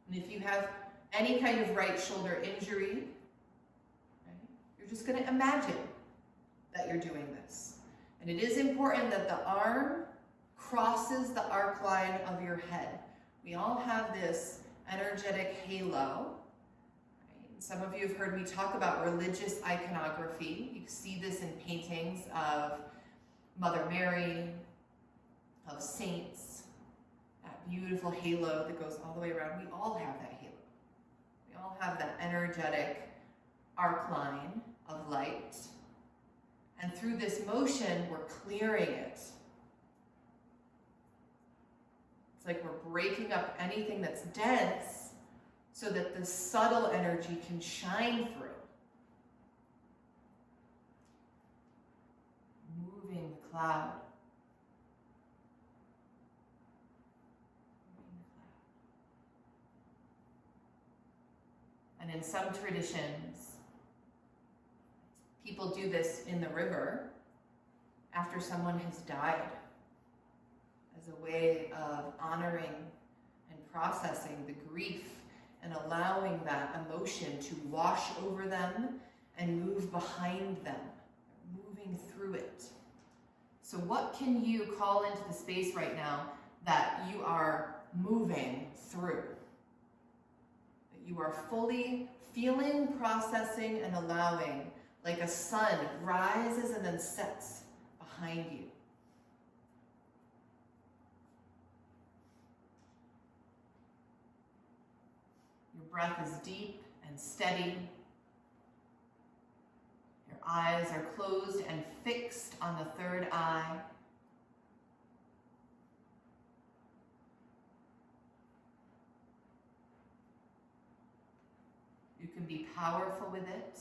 And if you have any kind of right shoulder injury, right, you're just going to imagine that you're doing this. And it is important that the arm crosses the arc line of your head. We all have this energetic halo. Right? Some of you have heard me talk about religious iconography. You see this in paintings of Mother Mary, of saints, that beautiful halo that goes all the way around. We all have that halo. We all have that energetic arc line of light. And through this motion, we're clearing it. It's like we're breaking up anything that's dense so that the subtle energy can shine through. Moving the cloud. And in some traditions, people do this in the river after someone has died, as a way of honoring and processing the grief and allowing that emotion to wash over them and move behind them, moving through it. So what can you call into the space right now that you are moving through? That you are fully feeling, processing, and allowing, like a sun rises and then sets behind you. Your breath is deep and steady. Your eyes are closed and fixed on the third eye. You can be powerful with it.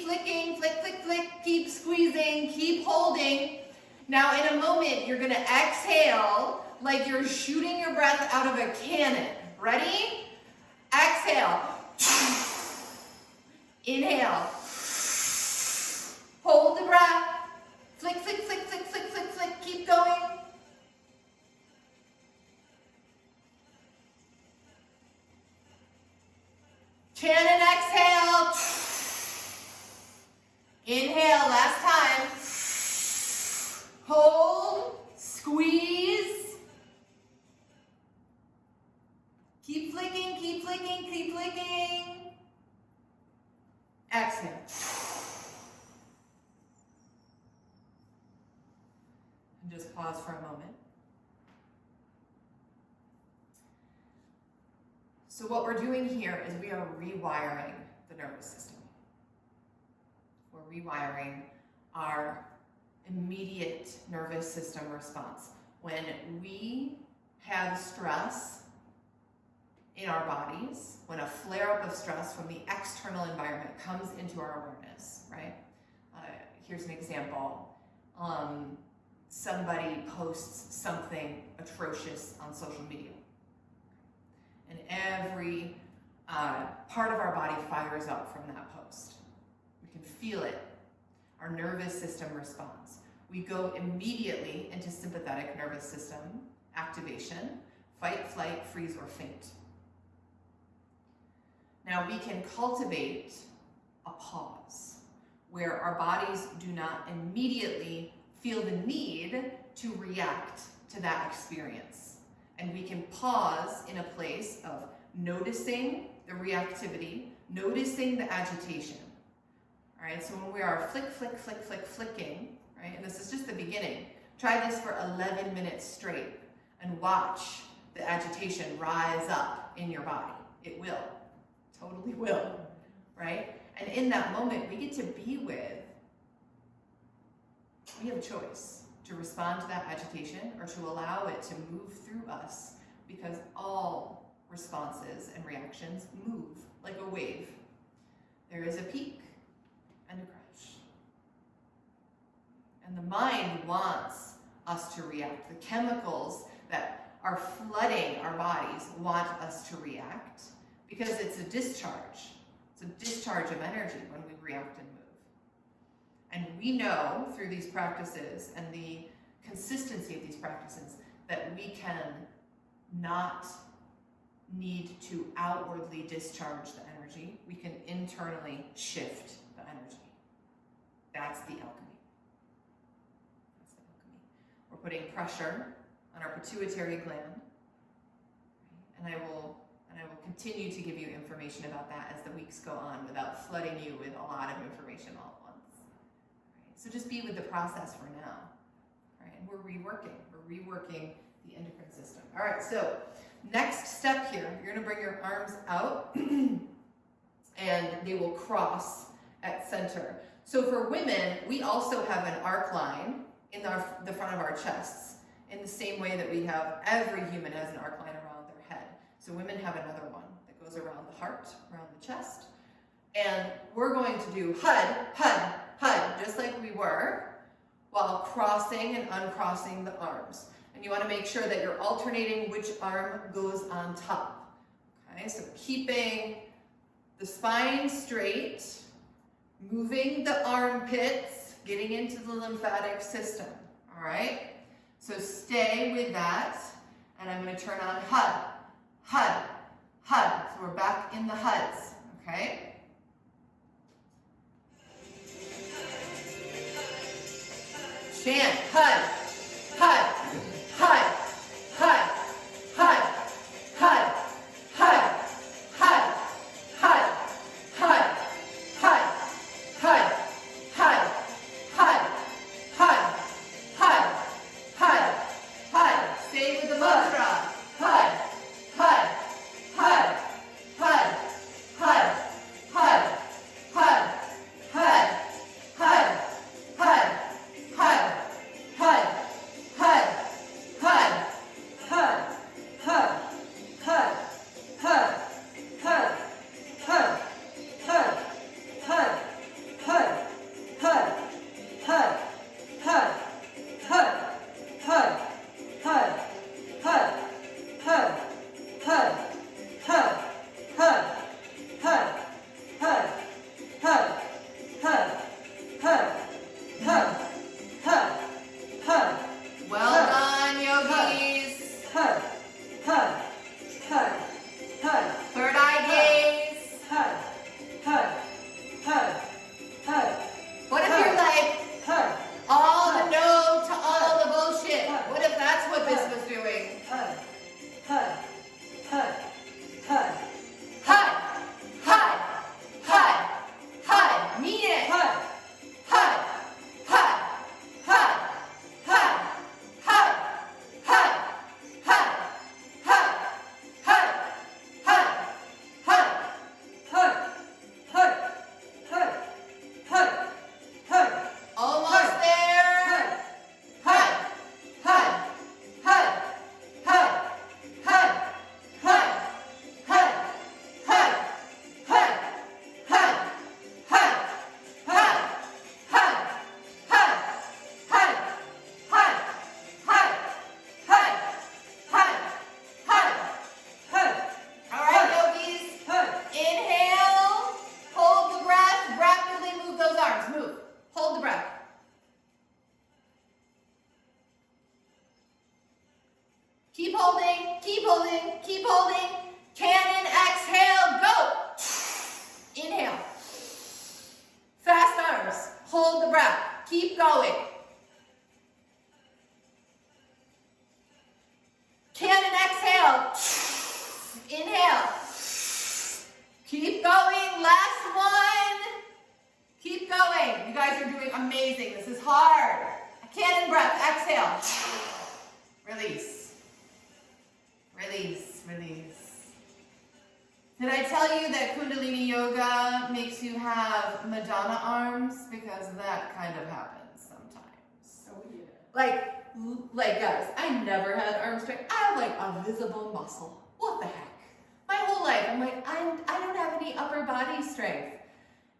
Keep flicking, flick, flick, flick. Keep squeezing, keep holding. Now in a moment, you're gonna exhale like you're shooting your breath out of a cannon. Ready? Exhale. Inhale. Hold the breath. Flick, flick, flick, flick, flick, flick, flick. Keep going. Shannon, exhale. Inhale, last time. Hold, squeeze. Keep flicking, keep flicking, keep flicking. Exhale. And just pause for a moment. So what we're doing here is we are rewiring the nervous system. We're rewiring our immediate nervous system response. When we have stress in our bodies, when a flare-up of stress from the external environment comes into our awareness, right? Here's an example. Somebody posts something atrocious on social media. And every part of our body fires up from that post. We can feel it. Our nervous system responds. We go immediately into sympathetic nervous system activation, fight, flight, freeze, or faint. Now we can cultivate a pause where our bodies do not immediately feel the need to react to that experience. And we can pause in a place of noticing the reactivity, noticing the agitation. All right, so when we are flick, flick, flick, flick, flicking, right, and this is just the beginning, try this for 11 minutes straight and watch the agitation rise up in your body. It will, totally will, right? And in that moment, we get to be with, we have a choice to respond to that agitation or to allow it to move through us, because all responses and reactions move like a wave. There is a peak and a crash. And the mind wants us to react. The chemicals that are flooding our bodies want us to react because it's a discharge. It's a discharge of energy when we react and move. And we know through these practices and the consistency of these practices that we can not need to outwardly discharge the energy. We can internally shift the energy. That's the alchemy. That's the alchemy. We're putting pressure on our pituitary gland. And I will continue to give you information about that as the weeks go on without flooding you with a lot of information all at once. So just be with the process for now. All right, and we're reworking the endocrine system. All right, so next step here, you're gonna bring your arms out and they will cross at center. So for women, we also have an arc line in the front of our chests in the same way that we have, every human has an arc line around their head. So women have another one that goes around the heart, around the chest. And we're going to do hud, hud, hud, just like we were, while crossing and uncrossing the arms. And you want to make sure that you're alternating which arm goes on top. Okay, so keeping the spine straight, moving the armpits, getting into the lymphatic system. All right? So stay with that. And I'm going to turn on hud, hud, hud. So we're back in the huds. Okay? Chant, hud, hud, hud, hud, hud, hud, hud, hud, hud, hud, hud, hud, hud, hud, hud, hud, hud, hud. Stay with the mantra. Hud, hud, hud, hud, hud, hud, hud, hud, hud, hud. Hud, hud, hud, keep holding, keep holding. Cannon, exhale, go. Inhale. Fast arms, hold the breath, keep going. Cannon, exhale. Inhale. Keep going, last one. Keep going. You guys are doing amazing. This is hard. Cannon breath, exhale. Release. Release, release. Did I tell you that Kundalini Yoga makes you have Madonna arms? Because that kind of happens sometimes. Oh yeah. Like guys, I never had arm strength. I have like a visible muscle. What the heck? My whole life, I'm like, I don't have any upper body strength.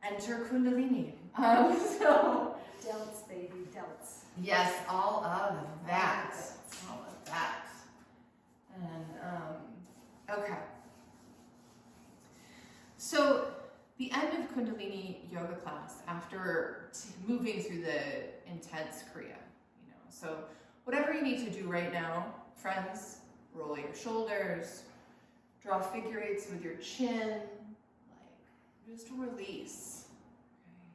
Enter Kundalini. So Delts, baby, delts. yes, all of that. All of that. And okay. So the end of Kundalini yoga class, after moving through the intense Kriya, so whatever you need to do right now, friends, roll your shoulders, draw figure eights with your chin, just release. Okay.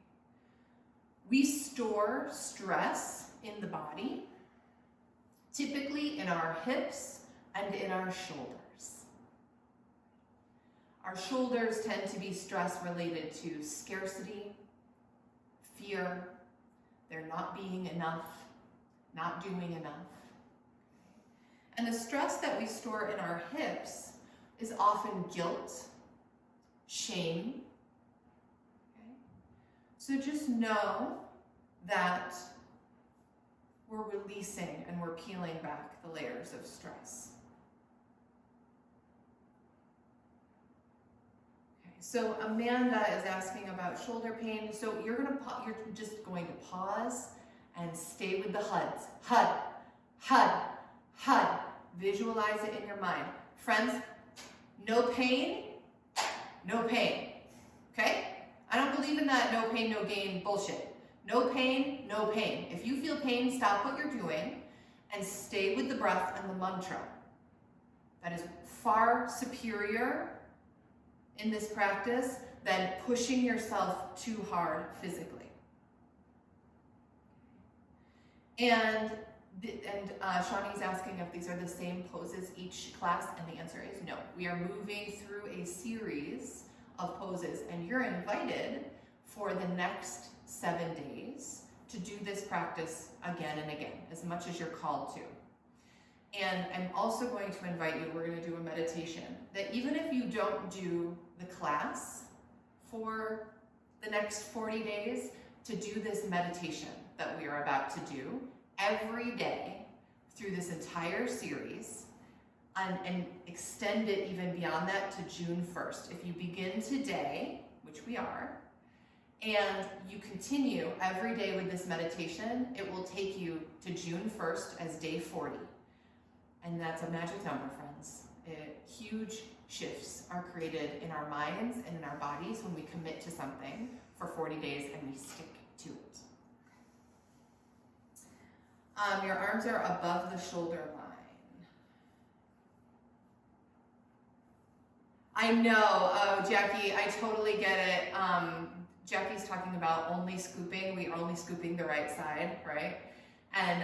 We store stress in the body, typically in our hips and in our shoulders. Our shoulders tend to be stress related to scarcity, fear, there not being enough, not doing enough. And the stress that we store in our hips is often guilt, shame. Okay? So just know that we're releasing and we're peeling back the layers of stress. Okay, so Amanda is asking about shoulder pain. So you're just going to pause and stay with the HUDs. HUD, HUD, HUD. Visualize it in your mind. Friends, no pain, no pain. Okay? I don't believe in that no pain, no gain bullshit. No pain, no pain. If you feel pain, stop what you're doing and stay with the breath and the mantra. That is far superior in this practice than pushing yourself too hard physically. And Shawnee's asking if these are the same poses each class, and the answer is no. We are moving through a series of poses, and you're invited for the next 7 days to do this practice again and again, as much as you're called to. And I'm also going to invite you, we're going to do a meditation, that even if you don't do the class for the next 40 days, to do this meditation that we are about to do every day through this entire series, and extend it even beyond that to June 1st. If you begin today, which we are, and you continue every day with this meditation, it will take you to June 1st as day 40. And that's a magic number, friends. Huge shifts are created in our minds and in our bodies when we commit to something for 40 days and we stick to it. Your arms are above the shoulder line. I know, oh, Jackie, I totally get it. Jackie's talking about only scooping. We are only scooping the right side, right? And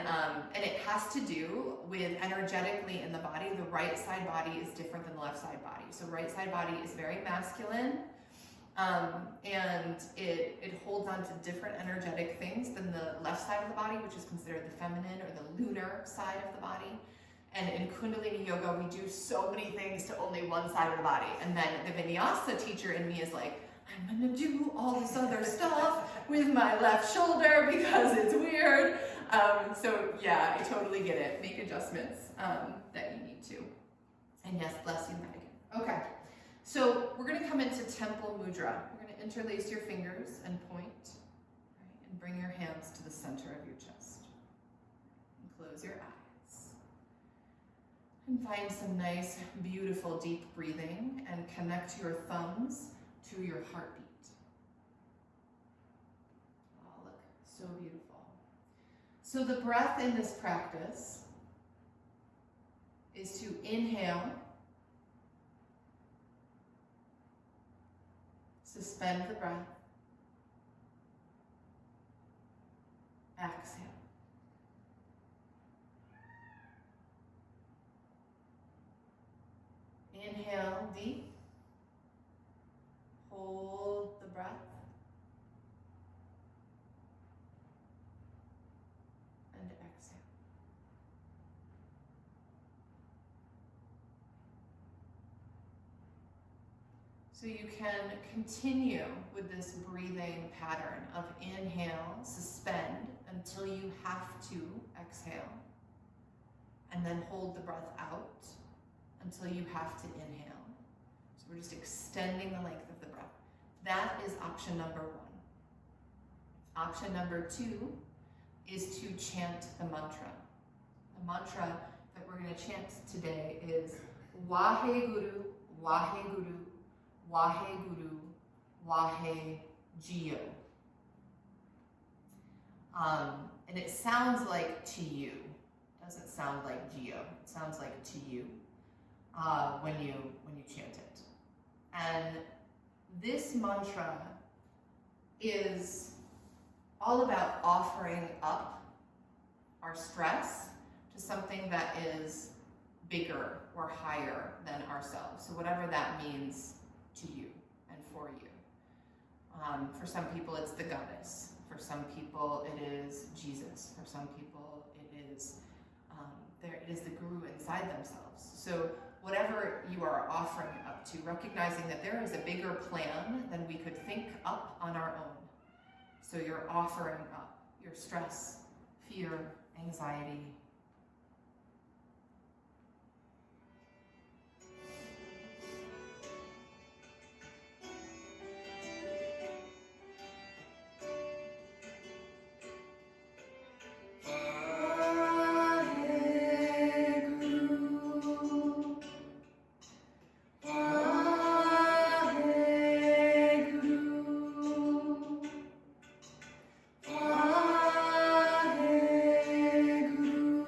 it has to do with energetically in the body. The right side body is different than the left side body. So right side body is very masculine, and it holds on to different energetic things than the left side of the body, which is considered the feminine or the lunar side of the body. And in Kundalini Yoga, we do so many things to only one side of the body. And then the Vinyasa teacher in me is like, I'm gonna do all this other stuff with my left shoulder because it's weird. So yeah, I totally get it. Make adjustments that you need to. And yes, bless you, Madigan. Okay, so we're gonna come into Temple Mudra. We're gonna interlace your fingers and point, right, and bring your hands to the center of your chest. And close your eyes. And find some nice, beautiful, deep breathing and connect your thumbs to your heartbeat. Oh, look, so beautiful. So the breath in this practice is to inhale, suspend the breath, exhale. Inhale deep, hold the breath, and exhale. So you can continue with this breathing pattern of inhale, suspend until you have to exhale, and then hold the breath out until you have to inhale. So we're just extending the length of the breath. That is option number 1. Option number 2 is to chant the mantra. The mantra that we're going to chant today is Waheguru, Waheguru, Waheguru, Waheguru. And it sounds like to you. It doesn't sound like Geo. It sounds like to you when you chant it. And this mantra is all about offering up our stress to something that is bigger or higher than ourselves. So whatever that means to you and for you. For some people it's the goddess. For some people it is Jesus. For some people it is the guru inside themselves. So whatever you are offering up to, recognizing that there is a bigger plan than we could think up on our own. So you're offering up your stress, fear, anxiety. Waheguru.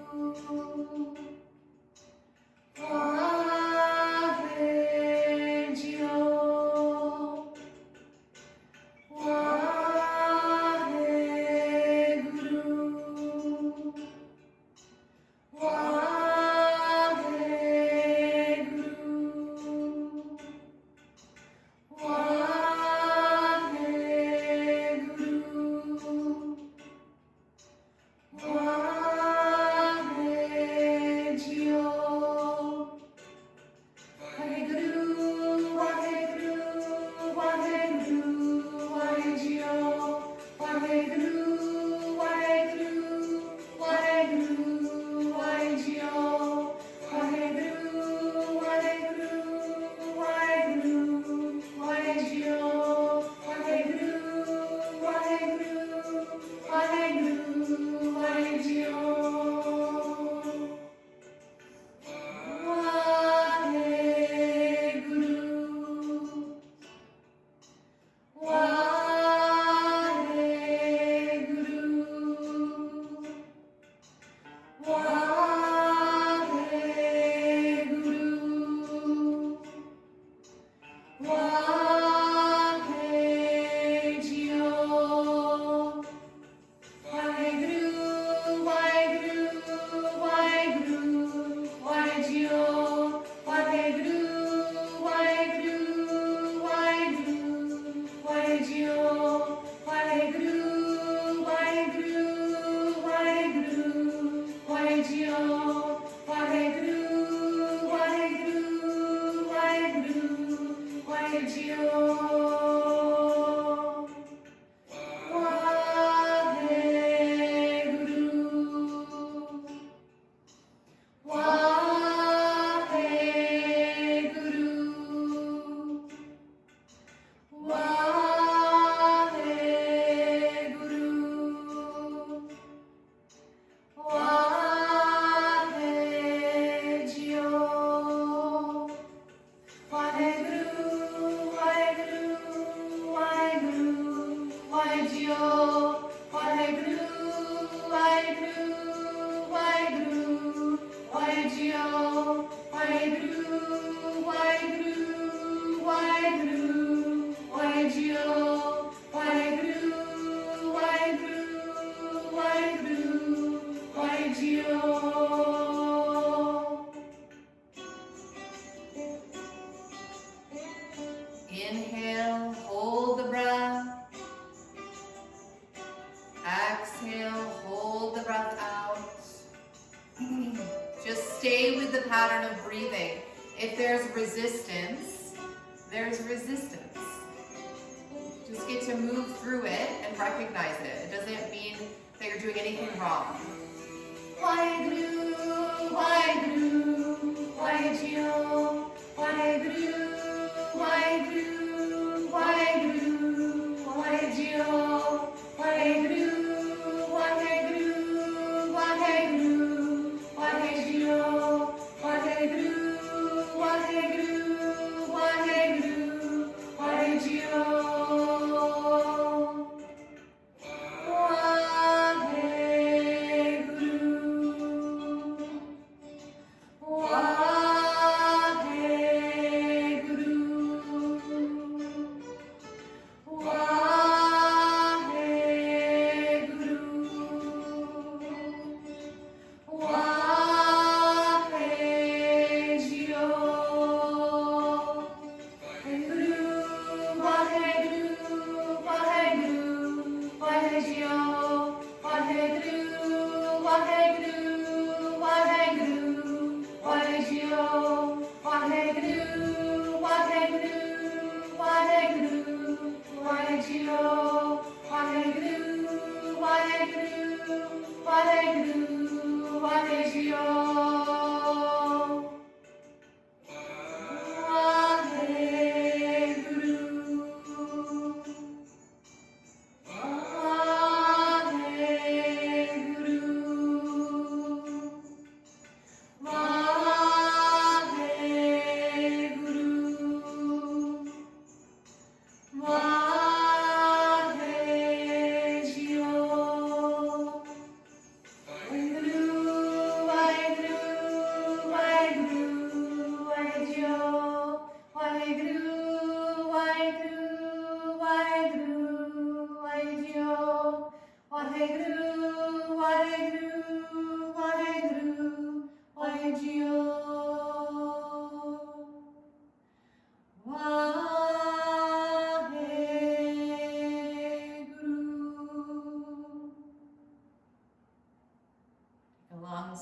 breath out. Just stay with the pattern of breathing. If there's resistance, there's resistance. Just get to move through it and recognize it. It doesn't mean that you're doing anything wrong. Waheguru, Waheguru, Waheguru, Waheguru, Waheguru, Waheguru, Waheguru, Waheguru, Waheguru, Waheguru, Waheguru, Waheguru, Waheguru, Waheguru, Waheguru.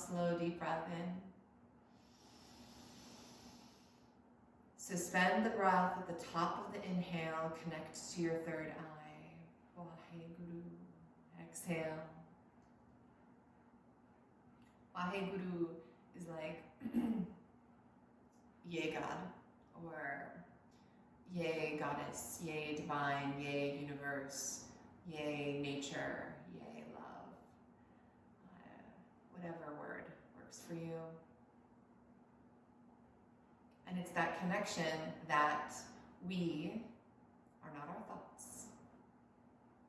Slow, deep breath in. Suspend the breath at the top of the inhale. Connect to your third eye. Waheguru. Exhale. Waheguru is like Yay God, or Yay Goddess, Yay Divine, Yay Universe, Yay Nature, Yay Love. Whatever word works for you. And it's that connection that we are not our thoughts.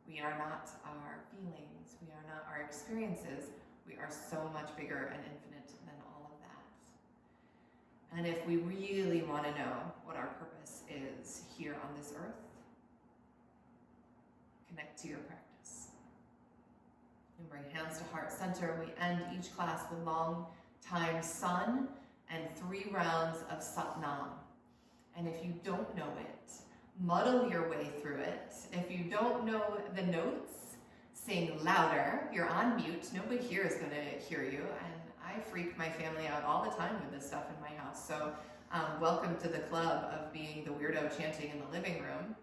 We are not our feelings. We are not our experiences. We are so much bigger and infinite than all of that. And if we really want to know what our purpose is here on this earth, connect to your practice. And bring hands to heart center. We end each class with long time sun and 3 rounds of Satnam. And if you don't know it, muddle your way through it. If you don't know the notes, sing louder. You're on mute. Nobody here is going to hear you. And I freak my family out all the time with this stuff in my house. So welcome to the club of being the weirdo chanting in the living room,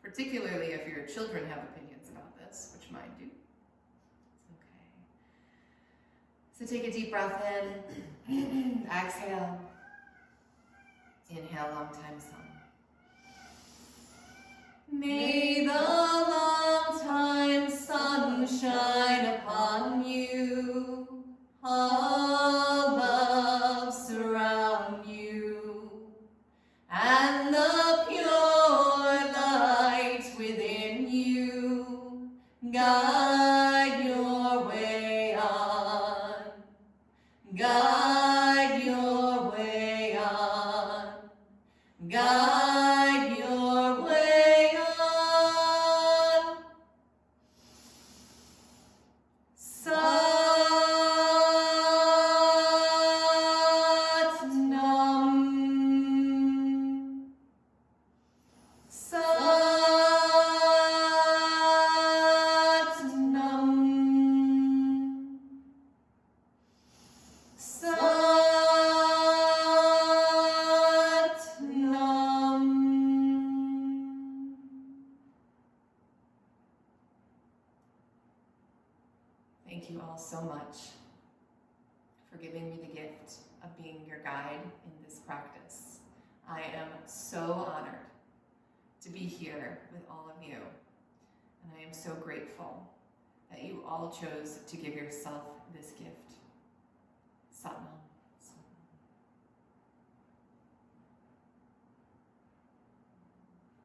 particularly if your children have opinions about this, which mine do. So take a deep breath in, exhale, inhale, long time sun. May the long time sun shine upon you, all love surround you, and the pure light within you guide your way on. Guide your way on. Guide your way on. Satnam. Satnam. Thank you all so much for giving me the gift of being your guide in this practice. I am so honored to be here with all of you, and I am so grateful that you all chose to give yourself this gift. Sat Nam.